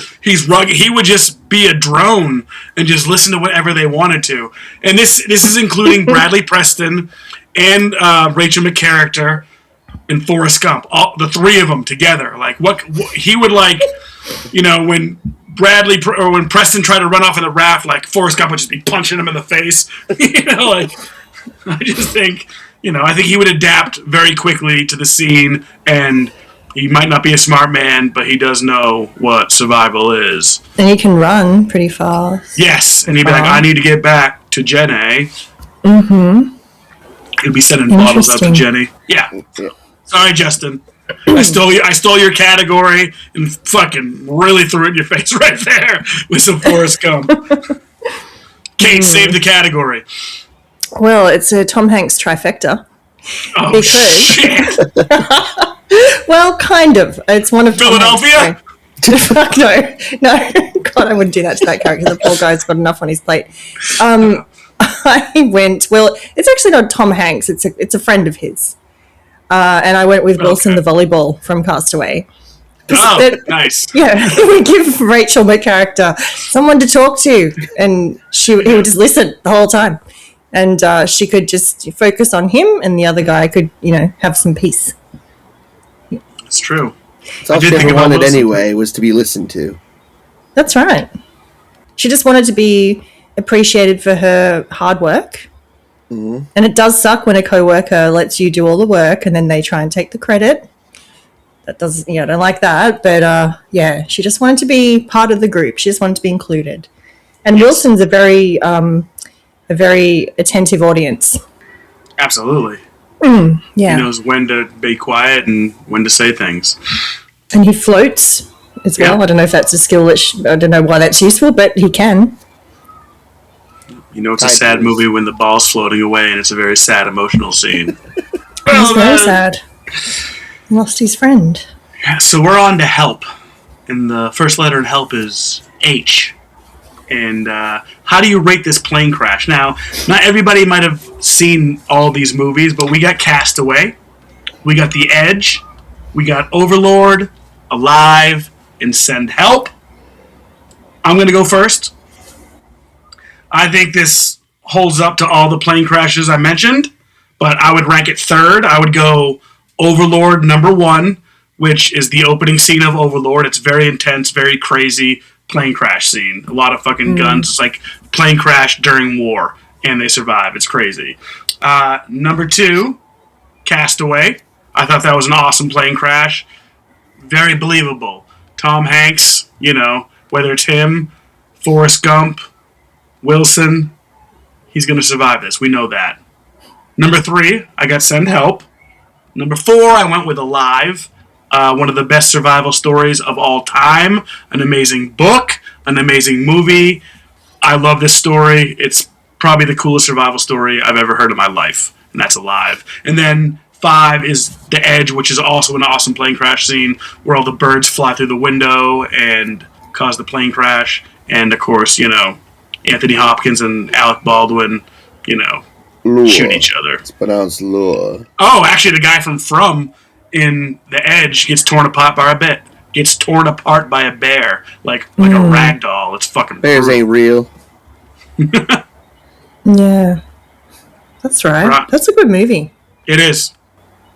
rugged. He would just be a drone and just listen to whatever they wanted to. And this is including Bradley Preston and Rachel McCharacter and Forrest Gump. All the three of them together. Like what he would like, when when Preston tried to run off in the raft, like Forrest Gump would just be punching him in the face. I just think, I think he would adapt very quickly to the scene, and he might not be a smart man, but he does know what survival is. And he can run pretty fast. Yes, and he'd be like, I need to get back to Jenny. Mm-hmm. He'd be sending bottles out to Jenny. Yeah. Sorry, Justin. I stole your category and fucking really threw it in your face right there with some Forrest Gump. Kate, save the category. Well, it's a Tom Hanks trifecta. Oh, because, shit. well, kind of. It's one of Philadelphia? Fuck no. God, I wouldn't do that to that character. The poor guy's got enough on his plate. I went, well, it's actually not Tom Hanks. It's a friend of his. And I went with Wilson the volleyball from Castaway. Nice. Yeah, we give Rachel McCharacter someone to talk to, and he would just listen the whole time. And she could just focus on him, and the other guy could, have some peace. It's true. It's all she ever wanted anyway, was to be listened to. That's right. She just wanted to be appreciated for her hard work. Mm-hmm. And it does suck when a coworker lets you do all the work and then they try and take the credit. That doesn't, I don't like that. But she just wanted to be part of the group. She just wanted to be included. And Wilson's a very attentive audience. Absolutely. Yeah. He knows when to be quiet and when to say things. And he floats as well. I don't know if that's a skill I don't know why that's useful, but he can. It's a sad movie when the ball's floating away and it's a very sad, emotional scene. It's very sad. He lost his friend. Yeah, so we're on to help. And the first letter in help is H. And how do you rate this plane crash? Now, not everybody might have seen all these movies, but we got Castaway, we got The Edge, we got Overlord, Alive, and Send Help. I'm going to go first. I think this holds up to all the plane crashes I mentioned, but I would rank it third. I would go Overlord number 1, which is the opening scene of Overlord. It's very intense, very crazy plane crash scene. A lot of fucking guns. It's like plane crash during war, and they survive. It's crazy. Number 2, Castaway. I thought that was an awesome plane crash. Very believable. Tom Hanks, whether it's him, Forrest Gump, Wilson, he's going to survive this. We know that. Number 3, I got Send Help. Number 4, I went with Alive. One of the best survival stories of all time. An amazing book. An amazing movie. I love this story. It's probably the coolest survival story I've ever heard in my life. And that's Alive. And then 5 is The Edge, which is also an awesome plane crash scene where all the birds fly through the window and cause the plane crash. And, of course, Anthony Hopkins and Alec Baldwin, shoot each other. It's pronounced Lure. Oh, actually, the guy from in The Edge gets torn apart by a bear, like a rag doll. It's fucking bears brutal. Ain't real. Yeah, that's right. That's a good movie. It is.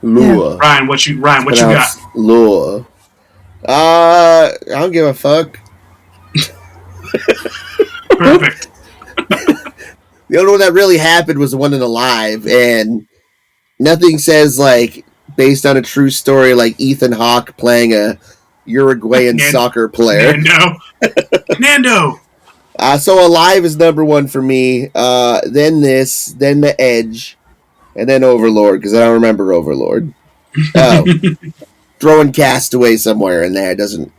Lure. Yeah. Ryan, what you got? Lure. I don't give a fuck. Perfect. The only one that really happened was the one in Alive, and nothing says based on a true story like Ethan Hawke playing a Uruguayan soccer player. Nando. So Alive is number 1 for me. Then this, then The Edge, and then Overlord, because I don't remember Overlord. Throwing Castaway somewhere in there doesn't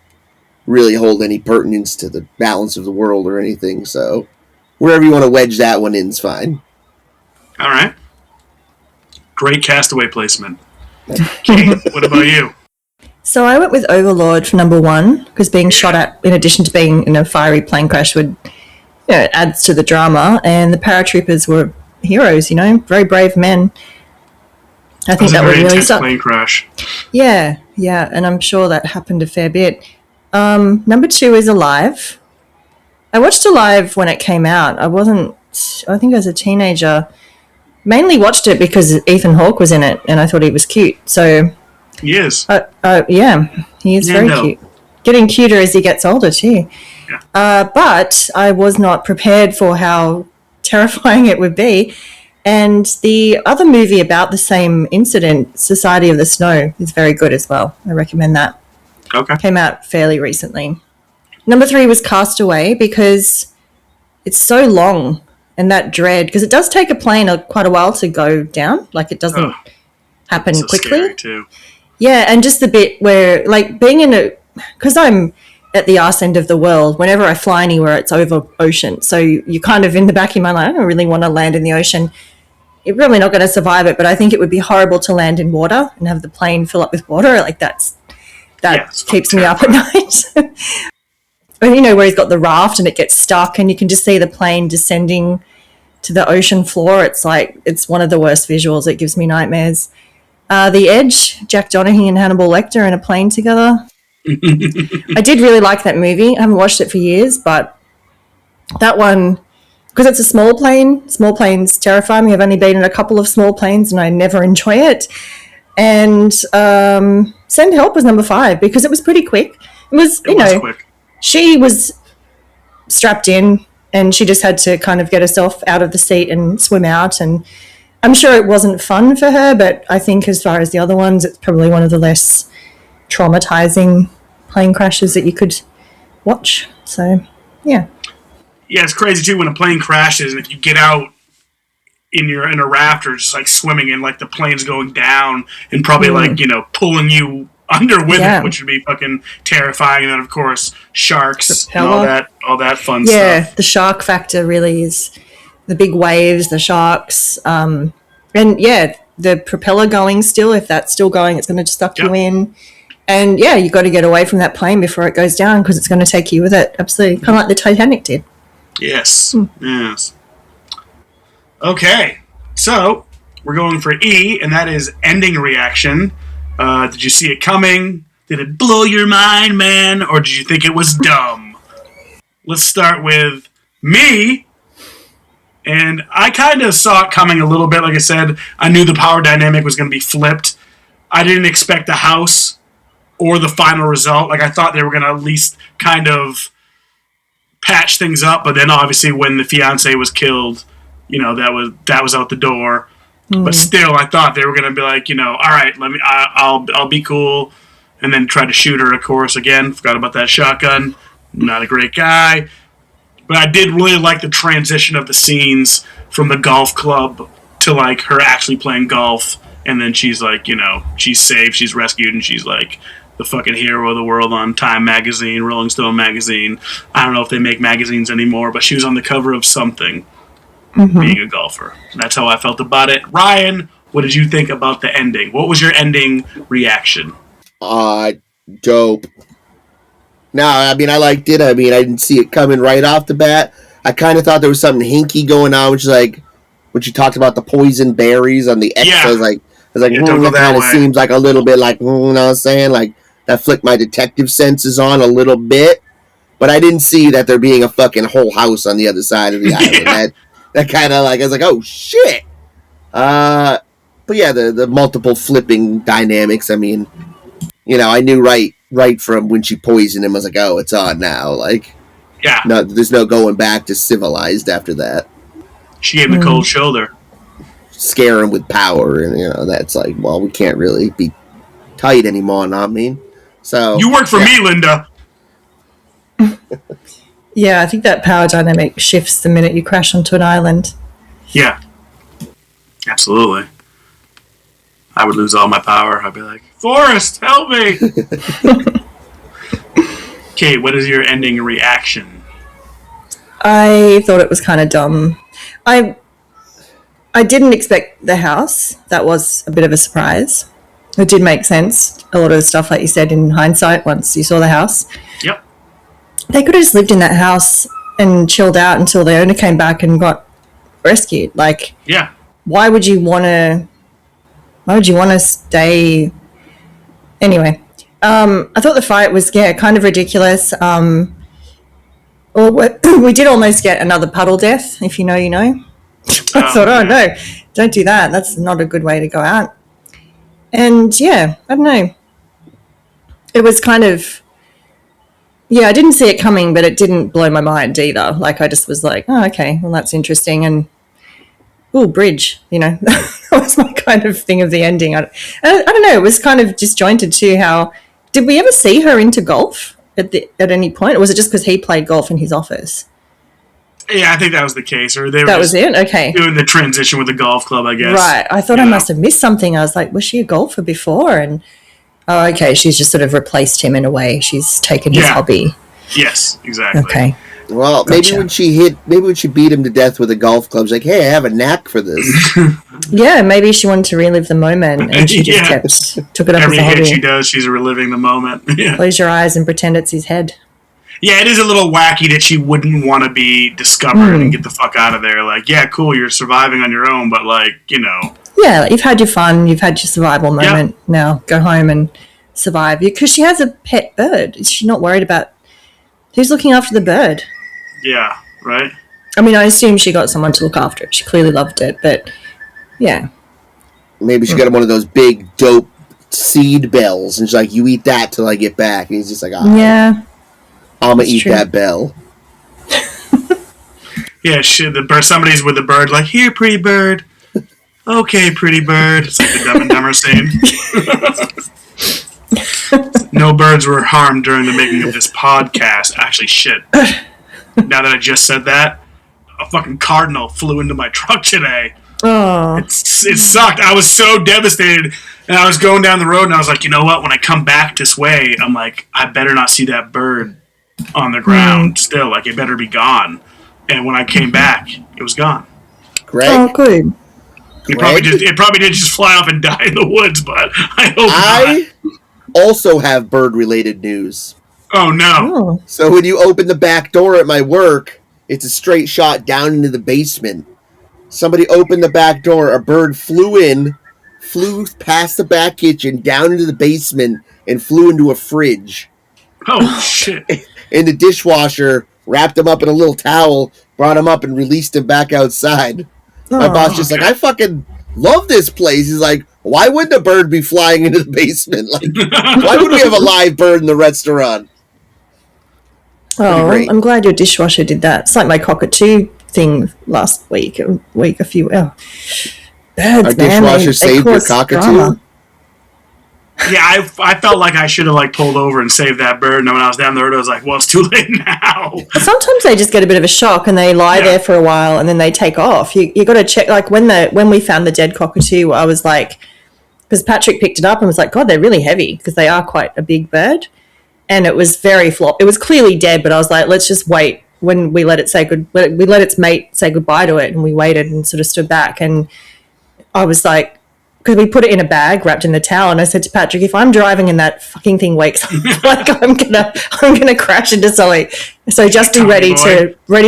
really hold any pertinence to the balance of the world or anything, so wherever you want to wedge that one in is fine. All right. Great castaway placement. Kate, what about you? So I went with Overlord for number one because being shot at, in addition to being in a fiery plane crash, would it adds to the drama. And the paratroopers were heroes, very brave men. I think that would really suck. Plane crash. Yeah, and I'm sure that happened a fair bit. Number two is Alive. I watched Alive when it came out. I think I was a teenager. Mainly watched it because Ethan Hawke was in it and I thought he was cute. So, he is. Yeah, he is very cute. Getting cuter as he gets older too. Yeah. But I was not prepared for how terrifying it would be. And the other movie about the same incident, Society of the Snow, is very good as well. I recommend that. Okay. Came out fairly recently. Number three was Castaway because it's so long and that dread, because it does take a plane quite a while to go down. Like it doesn't happen so quickly. Scary too. Yeah, and just the bit where, like, being in because I'm at the arse end of the world, whenever I fly anywhere, it's over ocean. So you're kind of in the back of your mind, like, I don't really want to land in the ocean. You're probably not going to survive it, but I think it would be horrible to land in water and have the plane fill up with water. Like that keeps me up at night. Where he's got the raft and it gets stuck and you can just see the plane descending to the ocean floor. It's like, it's one of the worst visuals. It gives me nightmares. The Edge, Jack Donaghy and Hannibal Lecter in a plane together. I did really like that movie. I haven't watched it for years, but that one, because it's a small plane, small planes terrify me. I've only been in a couple of small planes and I never enjoy it. And Send Help was number five because it was pretty quick. It was quick. She was strapped in and she just had to kind of get herself out of the seat and swim out. And I'm sure it wasn't fun for her, but I think as far as the other ones, it's probably one of the less traumatizing plane crashes that you could watch. So, yeah. Yeah, it's crazy too when a plane crashes and if you get out in a raft or just like swimming and like the plane's going down and probably pulling you under with it, which would be fucking terrifying. And then of course sharks and all that fun stuff. Yeah, the shark factor really is the big waves, the sharks, and the propeller going still. If that's still going, it's going to suck you in. And you got to get away from that plane before it goes down because it's going to take you with it. Absolutely, kind of like the Titanic did. Yes. Yes. Okay, so we're going for E, and that is ending reaction. Did you see it coming? Did it blow your mind, man? Or did you think it was dumb? Let's start with me. And I kind of saw it coming a little bit. Like I said, I knew the power dynamic was going to be flipped. I didn't expect the house or the final result. Like I thought they were going to at least kind of patch things up. But then obviously when the fiance was killed, that was out the door. But still, I thought they were going to be like, all right, I'll be cool, and then try to shoot her. Of course, again, forgot about that shotgun. Not a great guy, but I did really like the transition of the scenes from the golf club to like her actually playing golf, and then she's like, she's saved, she's rescued, and she's like the fucking hero of the world on Time magazine, Rolling Stone magazine. I don't know if they make magazines anymore, but she was on the cover of something. Being a golfer. That's how I felt about it. Ryan, what did you think about the ending? What was your ending reaction? Dope. No, I mean, I liked it. I mean, I didn't see it coming right off the bat. I kind of thought there was something hinky going on, which is like, when she talked about the poison berries on the X, I was like, that kind of seems like a little bit like, you know what I'm saying? Like, that flicked my detective senses on a little bit. But I didn't see that there being a fucking whole house on the other side of the island. That kind of like, I was like, oh shit. But yeah, the multiple flipping dynamics. I mean, I knew right from when she poisoned him. I was like, oh, it's on now. Like, no, there's no going back to civilized after that. She gave him the cold shoulder. Scare him with power, and that's like, well, we can't really be tight anymore. Not mean. So you work for me, Linda. Yeah, I think that power dynamic shifts the minute you crash onto an island. Yeah. Absolutely. I would lose all my power. I'd be like, Forrest, help me! Kate, what is your ending reaction? I thought it was kind of dumb. I didn't expect the house. That was a bit of a surprise. It did make sense. A lot of the stuff, like you said, in hindsight, once you saw the house. Yep. They could have just lived in that house and chilled out until the owner came back and got rescued. Like, Yeah. why would you want to stay? Anyway, I thought the fight was, kind of ridiculous. We did almost get another puddle death. If you know, you know. I thought, oh no, don't do that. That's not a good way to go out. And yeah, I don't know. It was kind of, I didn't see it coming, but it didn't blow my mind either. Like, I just was like, oh, okay, well, that's interesting. And, bridge, that was my kind of thing of the ending. I don't know, it was kind of disjointed too. Did we ever see her into golf at any point? Or was it just because he played golf in his office? Yeah, I think that was the case. Or they were that was it? Okay. Doing the transition with the golf club, I guess. Right. I thought I must have missed something. I was like, was she a golfer before? And, oh, okay, she's just sort of replaced him in a way. She's taken his hobby. Yes, exactly. Okay. Well, Gotcha. maybe when she beat him to death with a golf club, she's like, hey, I have a knack for this. Yeah, maybe she wanted to relive the moment and she just took it up Every as a hobby. hit she does, she's reliving the moment. Yeah. Close your eyes and pretend it's his head. Yeah, it is a little wacky that she wouldn't want to be discovered and get the fuck out of there. Like, yeah, cool, you're surviving on your own, but like, Yeah, like, you've had your fun, you've had your survival moment. Now go home and survive. Because she has a pet bird. Is she not worried about who's looking after the bird? Yeah, right? I mean, I assume she got someone to look after it. She clearly loved it, but yeah. Maybe she got him one of those big, dope seed bells, and she's like, you eat that till I get back. And he's just like, Yeah. I'm going to eat true. that bell. Yeah, shit, somebody's with the bird, like, here, pretty bird. Okay, pretty bird. It's like the Dumb and Dumber scene. No birds were harmed during the making of this podcast. Actually, shit. Now that I just said that, a fucking cardinal flew into my truck today. Oh. It sucked. I was so devastated. And I was going down the road, and I was like, you know what? When I come back this way, I'm like, I better not see that bird on the ground still. Like, it better be gone. And when I came back, it was gone. Greg? Oh, good. It probably did just fly off and die in the woods, but I hope I also have bird-related news. not. Oh, no. Oh. So when you open the back door at my work, it's a straight shot down into the basement. Somebody opened the back door, a bird flew past the back kitchen, down into the basement, and flew into a fridge. Oh, shit. And the dishwasher wrapped him up in a little towel, brought him up, and released him back outside. My boss just like, I fucking love this place. He's like, why wouldn't a bird be flying into the basement? Like, why would we have a live bird in the restaurant? Oh, I'm glad your dishwasher did that. It's like my cockatoo thing last week. Birds, Our man, dishwasher saved your cause cockatoo? drama. Yeah, I felt like I should have like pulled over and saved that bird. And when I was down the road, I was like, well, it's too late now. Sometimes they just get a bit of a shock and they lie there for a while and then they take off. You got to check. Like when we found the dead cockatoo, I was like, because Patrick picked it up and was like, God, they're really heavy because they are quite a big bird. And it was very flop. It was clearly dead, but I was like, let's just wait. When we let its mate say goodbye to it, and we waited and sort of stood back. And I was like, because we put it in a bag wrapped in the towel, and I said to Patrick, if I'm driving and that fucking thing wakes up, like I'm gonna crash into something. So just be ready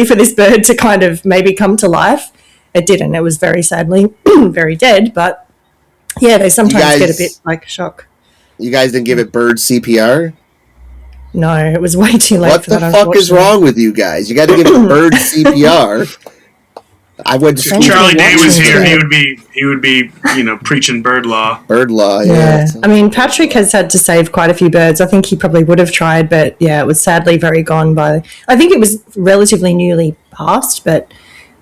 for this bird to kind of maybe come to life. It didn't. It was very sadly very dead, but yeah, they sometimes get a bit like shock. You guys didn't give it bird CPR? No, it was way too late What for the that. fuck is wrong with you guys? You got to give it bird CPR. I went to school. Charlie Day was here. He would be, preaching bird law. Bird law, yeah. I mean, Patrick has had to save quite a few birds. I think he probably would have tried, but yeah, it was sadly very gone by. I think it was relatively newly passed, but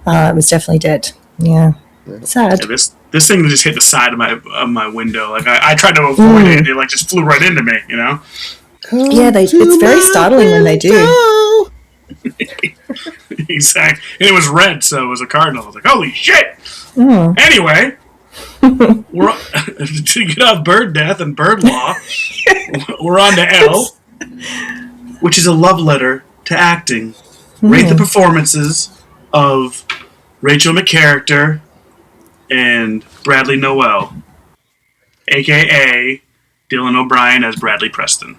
it was definitely dead. Yeah, sad. Yeah, this thing just hit the side of my window. Like I tried to avoid it, and it like just flew right into me. Yeah, it's very startling when they do. Exactly. And it was red, so it was a cardinal. I was like, holy shit! Oh. Anyway, we're to get off bird death and bird law, we're on to L, which is a love letter to acting. Rate the performances of Rachel McCharacter, and Bradley Noel, a.k.a. Dylan O'Brien as Bradley Preston.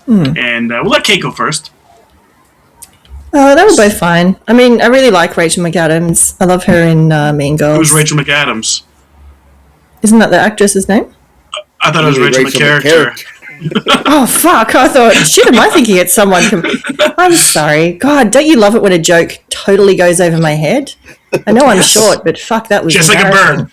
And we'll let Kate go first. Oh, they were both fine. I mean, I really like Rachel McAdams. I love her in Mean Girls. Who's Rachel McAdams? Isn't that the actress's name? I thought it was Rachel McCharacter. Oh, fuck. I thought, shit, am I thinking it's someone? I'm sorry. God, don't you love it when a joke totally goes over my head? I know I'm short, but fuck, that was just like a bird.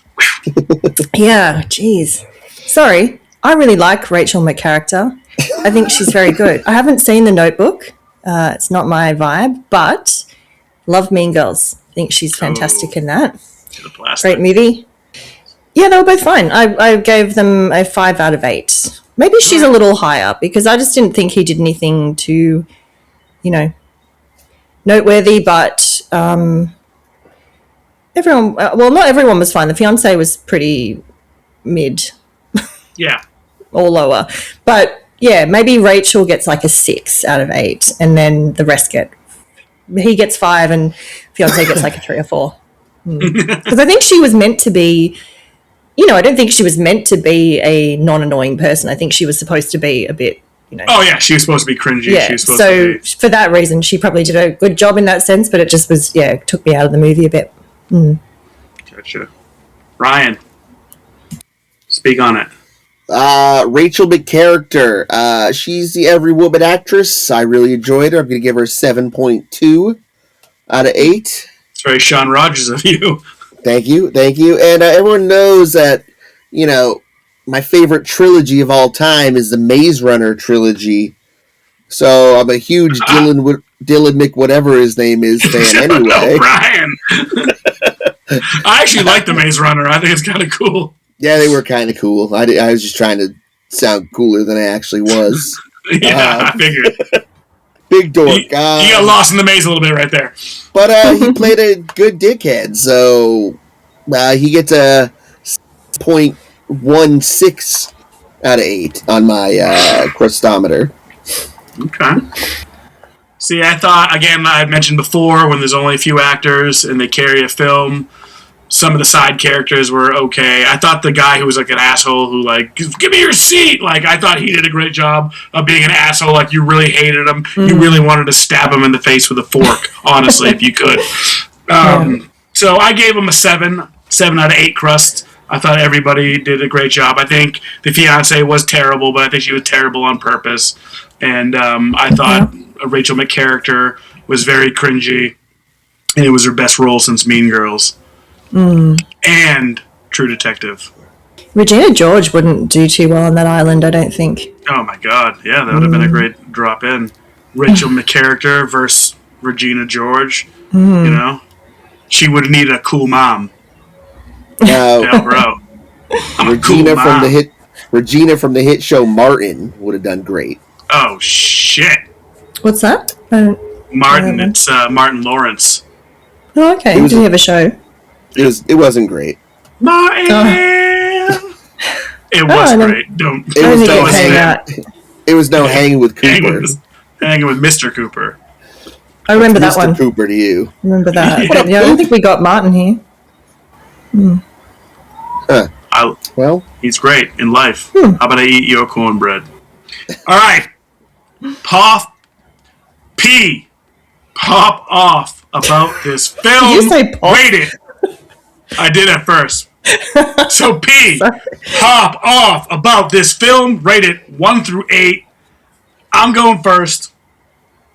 Yeah, jeez. Sorry. I really like Rachel McCharacter. I think she's very good. I haven't seen The Notebook. It's not my vibe, but love Mean Girls. I think she's fantastic in that. Great movie. Yeah, they were both fine. I gave them a 5 out of 8. Maybe she's a little higher because I just didn't think he did anything too, noteworthy, but everyone, well, not everyone was fine. The fiancé was pretty mid. Yeah. Or lower. But yeah, maybe Rachel gets like a 6 out of 8 and then the rest he gets 5 and fiancé gets like a 3 or 4. Because I think she was meant to be, I don't think she was meant to be a non-annoying person. I think she was supposed to be a bit, Oh yeah, she was supposed to be cringy. Yeah, she was supposed so to be. For that reason, she probably did a good job in that sense, but it just was, took me out of the movie a bit. Gotcha. Ryan, speak on it. Rachel McCharacter. She's the Every Woman actress. I really enjoyed her. I'm going to give her 7.2 out of 8. It's very Sean Rogers of you. Thank you. And everyone knows that, my favorite trilogy of all time is the Maze Runner trilogy. So I'm a huge Dylan McWhatever his name is fan anyway. Brian. I actually like the Maze Runner. I think it's kind of cool. Yeah, they were kind of cool. I was just trying to sound cooler than I actually was. Yeah, I figured. Big dork. You got lost in the maze a little bit right there. But he played a good dickhead, so he gets a 0.16 out of 8 on my Crustometer. Okay. See, I thought, again, I mentioned before, when there's only a few actors and they carry a film, some of the side characters were okay. I thought the guy who was like an asshole who give me your seat, I thought he did a great job of being an asshole. You really hated him. You really wanted to stab him in the face with a fork, honestly, if you could. So I gave him a 7 out of 8 Crust. I thought everybody did a great job. I think the fiancé was terrible, but I think she was terrible on purpose. And I thought Rachel McCharacter was very cringy, and it was her best role since Mean Girls. And True Detective. Regina George wouldn't do too well on that island, I don't think. Oh my god, yeah, that would have been a great drop in. Rachel McCharacter versus Regina George. She would have needed a cool mom. Yeah, bro. Regina from the hit show Martin would have done great. Oh shit. What's that? Martin, it's Martin Lawrence. Oh, okay. Did he have a show? It wasn't great. Martin. It was great. It was no hanging with Cooper. Hanging with Mr. Cooper. I remember that one. Mr. Cooper to you. Remember that. Yeah, I don't think we got Martin here. Well, he's great in life. How about I eat your cornbread? All right. Pop off about this film. Did you say pop? Rated. I did at first. So pop off about this film. Rated 1 through 8. I'm going first.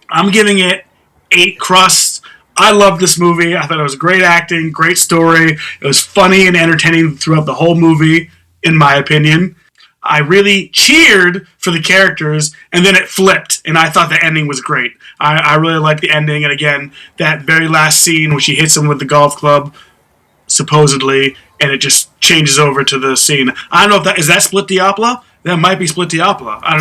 I'm giving it 8 crusts. I loved this movie. I thought it was great acting, great story. It was funny and entertaining throughout the whole movie, in my opinion. I really cheered for the characters, and then it flipped, and I thought the ending was great. I really liked the ending, and again, that very last scene where she hits him with the golf club, supposedly, and it just changes over to the scene. I don't know if that is Split Diopla? That might be Split Diopla. I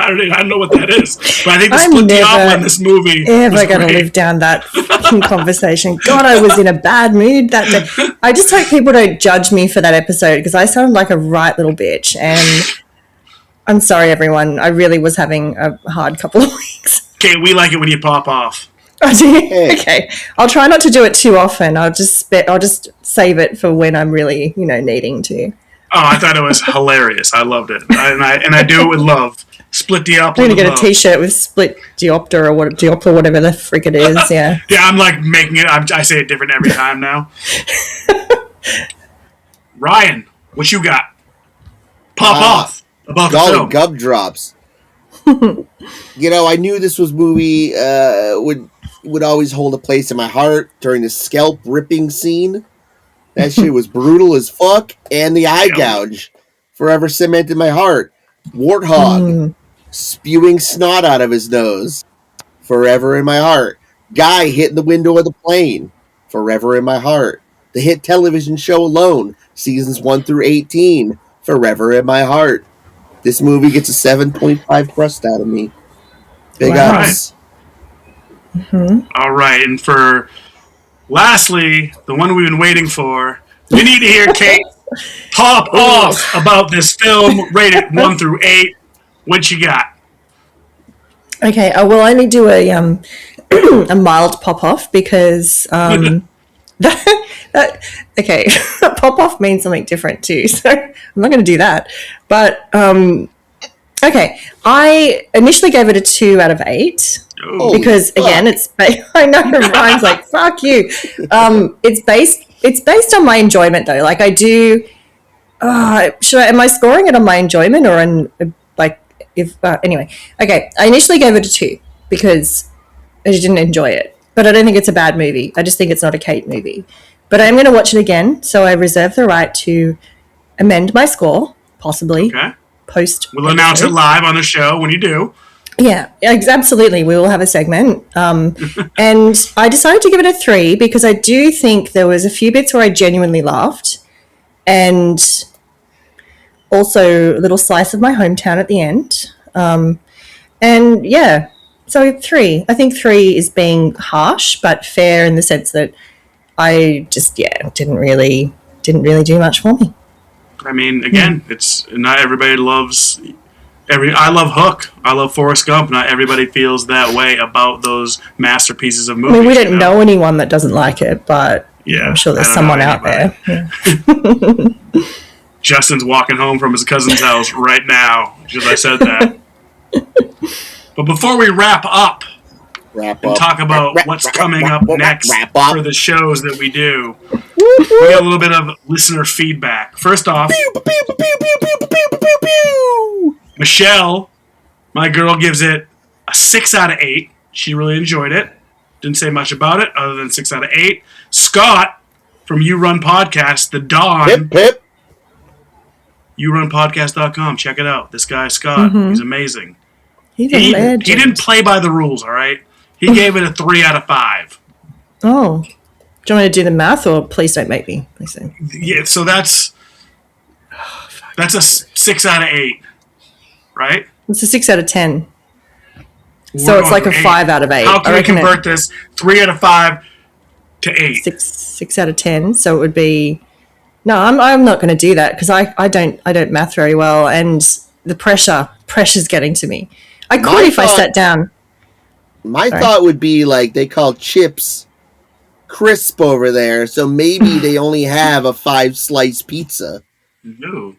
don't know what that is. But I think the Split Diopla in this movie ever going to live down that fucking conversation. God, I was in a bad mood that day. I just hope people don't judge me for that episode because I sound like a right little bitch. And I'm sorry, everyone. I really was having a hard couple of weeks. Okay, we like it when you pop off. Oh, do you? Hey. Okay. I'll try not to do it too often. I'll just save it for when I'm really, needing to. Oh, I thought it was hilarious. I loved it, and I do it with love. Split diopter. I'm gonna with get love. a T-shirt with split diopter or whatever the frick it is. Yeah. Yeah, I'm like making it. I say it different every time now. Ryan, what you got? Pop off about the Golly film. gumdrops. I knew this movie would always hold a place in my heart during the scalp ripping scene. That shit was brutal as fuck, and the eye gouge forever cemented my heart. Warthog spewing snot out of his nose, forever in my heart. Guy hitting the window of the plane, forever in my heart. The hit television show Alone, seasons 1 through 18, forever in my heart. This movie gets a 7.5 crust out of me. Big Wow. ups. All right, and for lastly, the one we've been waiting for, we need to hear Kate pop off about this film rated 1 through 8. What you got? Okay. I will only do a a mild pop off because okay, pop off means something different too. So I'm not going to do that. But okay, I initially gave it a 2 out of 8. Oh, because again, I know Ryan's like fuck you. It's based on my enjoyment though. Like I do. Am I scoring it on my enjoyment or on anyway? Okay, I initially gave it a 2 because I didn't enjoy it, but I don't think it's a bad movie. I just think it's not a Kate movie. But I'm going to watch it again, so I reserve the right to amend my score, possibly post. We'll announce it live on the show when you do. Yeah, absolutely. We will have a segment. And I decided to give it a 3 because I do think there was a few bits where I genuinely laughed. And also a little slice of my hometown at the end. And yeah, so 3. I think 3 is being harsh, but fair in the sense that I just, didn't really do much for me. I mean, again, it's not everybody loves... I love Hook. I love Forrest Gump. Not everybody feels that way about those masterpieces of movies. I mean, we don't know anyone that doesn't like it, but yeah, I'm sure there's someone out there. Yeah. Justin's walking home from his cousin's house right now because I said that. But before we wrap up and talk about what's coming up next for the shows that we do, we got a little bit of listener feedback. First off, Michelle, my girl, gives it a 6 out of 8. She really enjoyed it. Didn't say much about it other than 6 out of 8. Scott from You Run Podcast, the Don. Hip, hip. YouRunPodcast.com. Check it out. This guy, Scott, he's amazing. He's a legend. He didn't play by the rules, all right? He gave it a 3 out of 5. Oh. Do you want me to do the math or please don't make me? Please don't. Yeah, so that's a 6 out of 8, right? It's a 6 out of 10. So it's like a 5 out of 8. How can we convert this 3 out of 5 to 8? 6 out of 10. So it would be... No, I'm not going to do that because I don't math very well, and the pressure's getting to me. I could if I sat down. My thought would be like they call chips crisp over there, so maybe they only have a 5-slice pizza. No.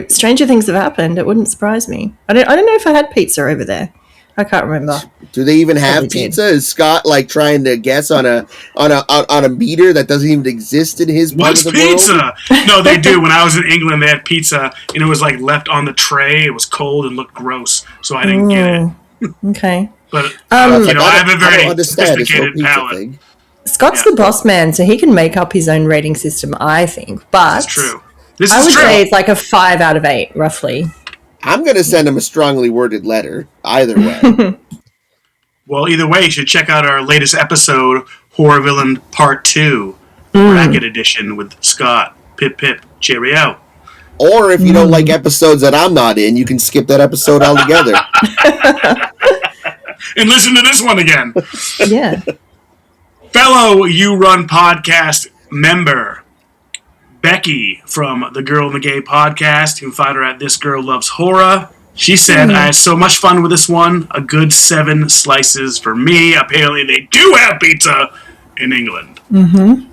Stranger things have happened. It wouldn't surprise me. I don't know if I had pizza over there. I can't remember. Do they even have pizza? Is Scott like trying to guess on a meter that doesn't even exist in his part of the pizza? world? No, they do. When I was in England, they had pizza, and it was like left on the tray. It was cold and looked gross, so I didn't get it. Okay. But I have a very sophisticated palate. Thing. Scott's the boss man, so he can make up his own rating system, I think. But that's true. I would say it's like a 5 out of 8, roughly. I'm going to send him a strongly worded letter, either way. Well, either way, you should check out our latest episode, Horror Villain Part 2, Bracket Edition with Scott. Pip, pip, cheerio. Or if you don't like episodes that I'm not in, you can skip that episode altogether. And listen to this one again. Yeah. Fellow You Run Podcast member, Becky from the Girl in the Gay podcast. You can find her at This Girl Loves Horror. She said, I had so much fun with this one. A good 7 slices for me. Apparently they do have pizza in England. And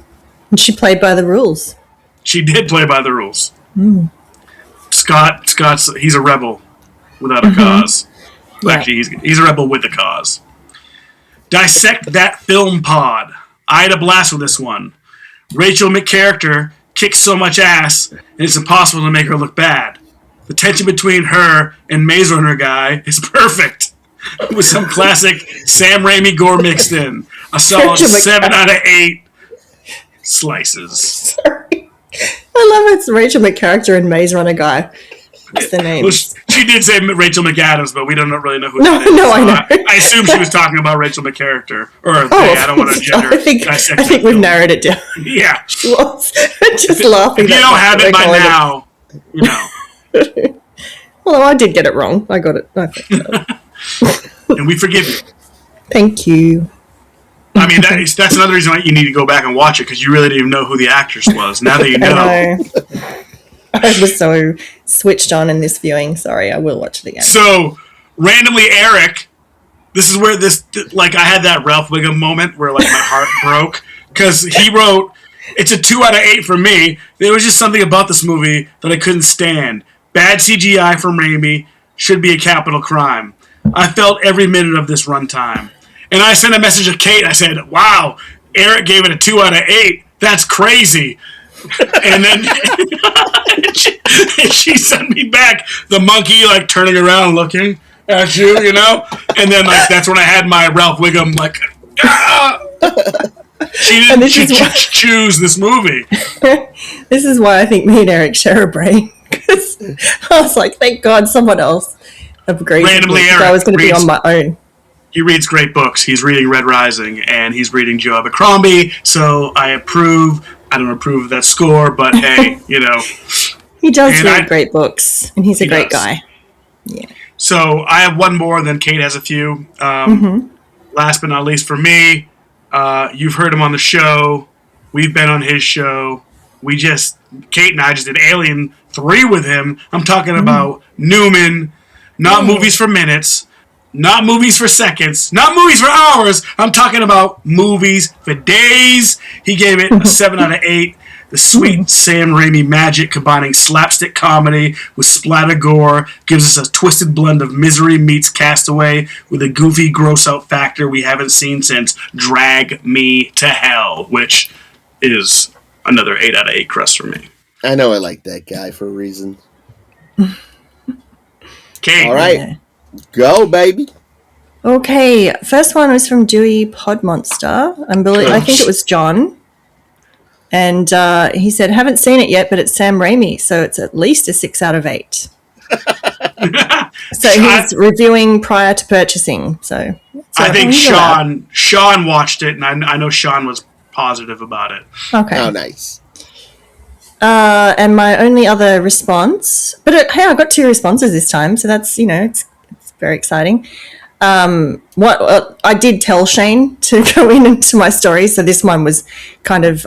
she played by the rules. She did play by the rules. Scott's he's a rebel without a cause. Yeah. Actually, he's a rebel with a cause. Dissect That Film Pod. I had a blast with this one. Rachel McCharacter kicks so much ass, and it's impossible to make her look bad. The tension between her and Maze Runner guy is perfect, with some classic Sam Raimi gore mixed in. A solid 7 out of 8 slices. Sorry. I love it's Rachel McCharacter and Maze Runner guy. What's the name? Well, she did say Rachel McAdams, but we don't really know who No, that is. no, I know. I assume she was talking about Rachel McCharacter. Or I don't want to gender dissect I think we've narrowed it down. Yeah. She was just laughing. If you don't have it by now, you know. Well, I did get it wrong. I got it. I think so. And we forgive you. Thank you. I mean, that's another reason why you need to go back and watch it, because you really didn't even know who the actress was. Now that you know. I know. I was so switched on in this viewing. Sorry, I will watch it again. So, randomly, Eric, this is where I had that Ralph Wiggum moment where, my heart broke, because he wrote, it's a 2 out of 8 for me. There was just something about this movie that I couldn't stand. Bad CGI from Raimi should be a capital crime. I felt every minute of this runtime. And I sent a message to Kate. I said, wow, Eric gave it a 2 out of 8. That's crazy. And then she sent me back the monkey turning around looking at you, and then that's when I had my Ralph Wiggum she didn't choose this movie. This is why I think me and Eric share a brain, because I was like, thank God someone else agreed. Randomly, Eric I was going to be on my own. He reads great books. He's reading Red Rising, and he's reading Joe Abercrombie, so I approve. I don't approve of that score, but hey, He does read great books, and he's a great guy. Yeah. So I have one more, then Kate has a few. Last but not least for me, you've heard him on the show. We've been on his show. Kate and I just did Alien 3 with him. I'm talking about Newman, not movies for minutes, not movies for seconds, not movies for hours. I'm talking about movies for days. He gave it a 7 out of 8. The sweet Sam Raimi magic combining slapstick comedy with splatter gore gives us a twisted blend of Misery meets Castaway with a goofy gross-out factor we haven't seen since Drag Me to Hell, which is another 8 out of 8 crust for me. I know I like that guy for a reason. Kate. All right. Go, baby. Okay, first one was from Dewey Podmonster. I think it was John. And he said, haven't seen it yet, but it's Sam Raimi, so it's at least a 6 out of 8. So he's reviewing prior to purchasing. So I think Sean watched it, and I know Sean was positive about it. Okay. Oh, nice. And my only other response, but hey, I got 2 responses this time, so that's, it's very exciting. I did tell Shane to go into my story, so this one was kind of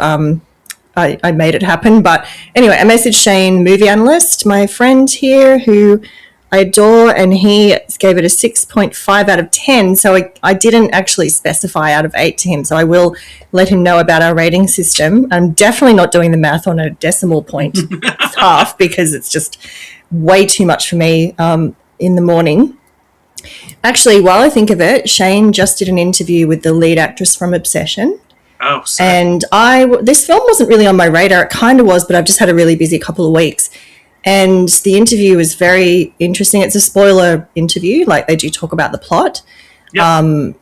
I made it happen. But anyway, I messaged Shane, movie analyst, my friend here, who I adore, and he gave it a 6.5 out of 10. So I didn't actually specify out of 8 to him, so I will let him know about our rating system. I'm definitely not doing the math on a decimal point half, because it's just way too much for me in the morning. Actually, while I think of it, Shane just did an interview with the lead actress from Obsession. Oh, sorry. And this film wasn't really on my radar. It kind of was, but I've just had a really busy couple of weeks. And the interview was very interesting. It's a spoiler interview, they do talk about the plot. Yep.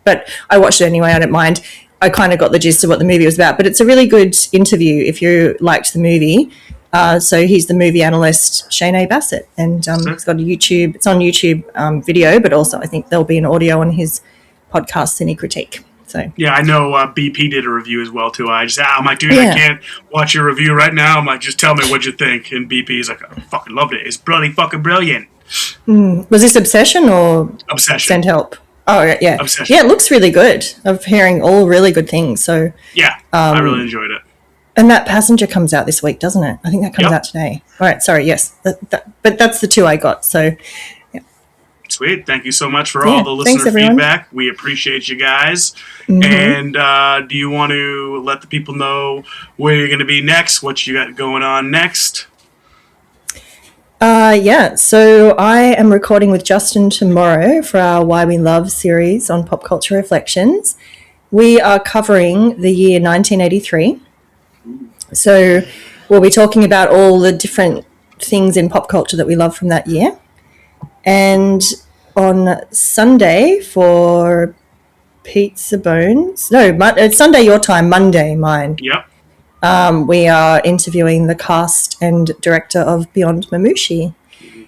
But I watched it anyway. I don't mind. I kind of got the gist of what the movie was about. But it's a really good interview if you liked the movie. So he's the movie analyst, Shane A. Bassett, and he's got a YouTube. It's on YouTube video, but also I think there'll be an audio on his podcast, Cine Critique. So yeah, I know BP did a review as well too. I'm like, dude, I can't watch your review right now. I'm like, just tell me what you think. And BP's like, I fucking loved it. It's bloody fucking brilliant. Was this Obsession or Obsession? Send Help. Oh yeah, Obsession. Yeah, it looks really good. I'm hearing all really good things. So yeah, I really enjoyed it. And that Passenger comes out this week, doesn't it? I think that comes out today. All right, sorry, yes. But that's the two I got, so... Sweet. Thank you so much for all the listener feedback. We appreciate you guys. Mm-hmm. And do you want to let the people know where you're going to be next, what you got going on next? So I am recording with Justin tomorrow for our Why We Love series on Pop Culture Reflections. We are covering the year 1983. So we'll be talking about all the different things in pop culture that we love from that year. And on Sunday for Pizza Bones, it's Sunday your time, Monday mine. Yep. We are interviewing the cast and director of Beyond Mamushi.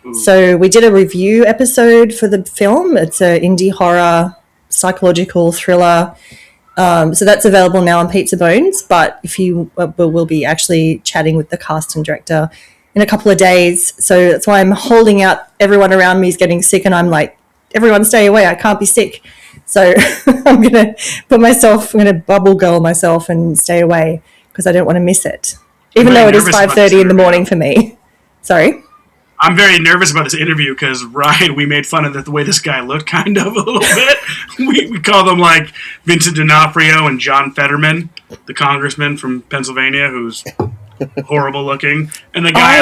Ooh. So we did a review episode for the film. It's an indie horror, psychological thriller. So that's available now on Pizza Bones. But if you we'll be actually chatting with the cast and director in a couple of days. So that's why I'm holding out. Everyone around me is getting sick, and I'm like, everyone stay away. I can't be sick. So I'm going to bubble girl myself and stay away because I don't want to miss it. Even though it is 5:30 in the morning for me. Sorry? I'm very nervous about this interview because, Ryan, we made fun of the way this guy looked kind of a little bit. We call them like Vincent D'Onofrio and John Fetterman, the congressman from Pennsylvania who's horrible looking. And the guy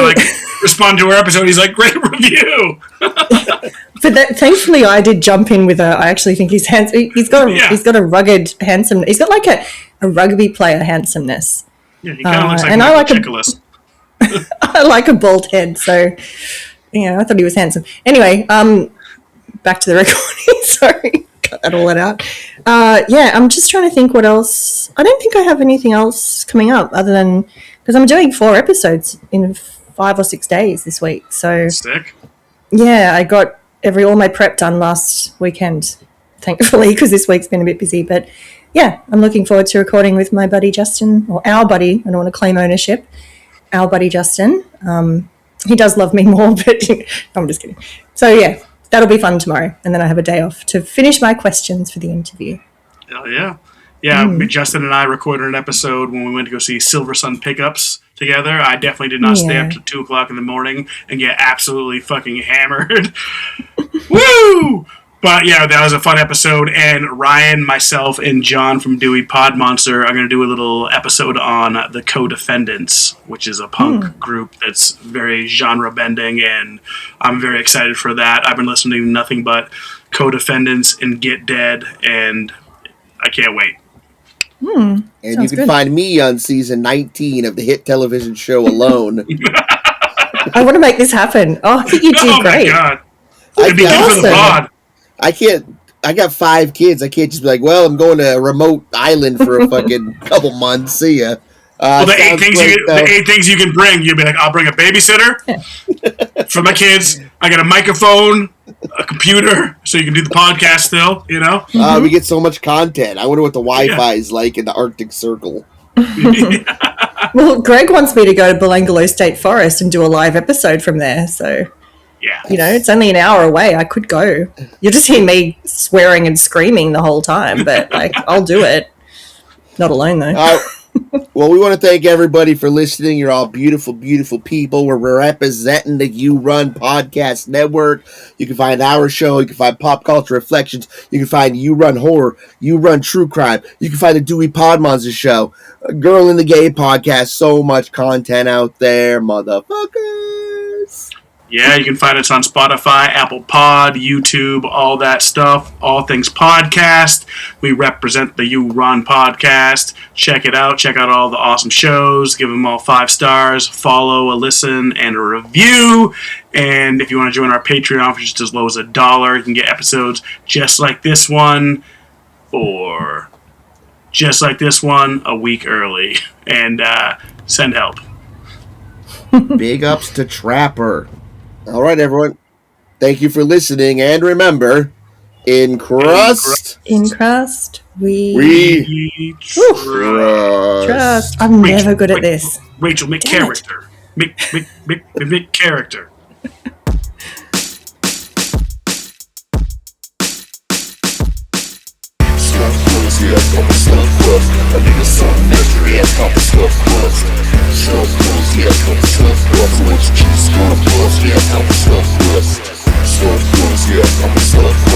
responded to our episode. He's like, great review. But thankfully I did jump in with I actually think he's handsome. He's got a rugged handsome. He's got like a rugby player handsomeness. Yeah, he kind of looks like Michael Chiklis. I like a bald head, so I thought he was handsome. Anyway, back to the recording. Sorry, cut that all out. I'm just trying to think what else. I don't think I have anything else coming up other than because I'm doing 4 episodes in 5 or 6 days this week. So sick. Yeah, I got all my prep done last weekend, thankfully, because this week's been a bit busy. But yeah, I'm looking forward to recording with my buddy Justin, or our buddy. I don't want to claim ownership. Our buddy Justin. He does love me more, but I'm just kidding. So yeah, that'll be fun tomorrow. And then I have a day off to finish my questions for the interview. Hell yeah. Yeah, Justin and I recorded an episode when we went to go see Silver Sun Pickups together. I definitely did not stay up till 2 o'clock in the morning and get absolutely fucking hammered. Woo! But yeah, that was a fun episode. And Ryan, myself, and John from Dewey Pod Monster are going to do a little episode on the Co-Defendants, which is a punk group that's very genre bending, and I'm very excited for that. I've been listening to nothing but Co-Defendants and Get Dead, and I can't wait. And you can find me on season 19 of the hit television show Alone. I want to make this happen. Oh, I think you do great. Oh my God. It'd be good for the pod. I got 5 kids. I can't just be like, well, I'm going to a remote island for a fucking couple months. See ya. Well, the 8 things you can bring, you'll be like, I'll bring a babysitter for my kids. I got a microphone, a computer, so you can do the podcast still, We get so much content. I wonder what the Wi-Fi is like in the Arctic Circle. Well, Greg wants me to go to Belangolo State Forest and do a live episode from there, so... Yeah. It's only an hour away. I could go. You'll just hear me swearing and screaming the whole time, but I'll do it. Not alone though. Well, we want to thank everybody for listening. You're all beautiful, beautiful people. We're representing the You Run Podcast Network. You can find our show. You can find Pop Culture Reflections. You can find You Run Horror. You Run True Crime. You can find the Dewey Pod Monster Show. Girl in the Gay Podcast. So much content out there, motherfuckers. Yeah, you can find us on Spotify, Apple Pod, YouTube, all that stuff. All things podcast. We represent the You Run Podcast. Check it out. Check out all the awesome shows. Give them all 5 stars. Follow, a listen, and a review. And if you want to join our Patreon for just as low as $1, you can get episodes just like this one, or just like this one, a week early. And send help. Big ups to Trapper. All right, everyone. Thank you for listening, and remember, in Crust, we trust. I'm never good at this. Rachel McCharacter. McCharacter. crust, yeah, I'm a stuff crust. I need a certain measure, yeah, I'm a stuff crust. Stuff crust, yeah, I'm a stuff crust. So what you choose, gonna bust, yeah, I'm a stuff crust. Stuff crust, yeah, I'm a stuff crust.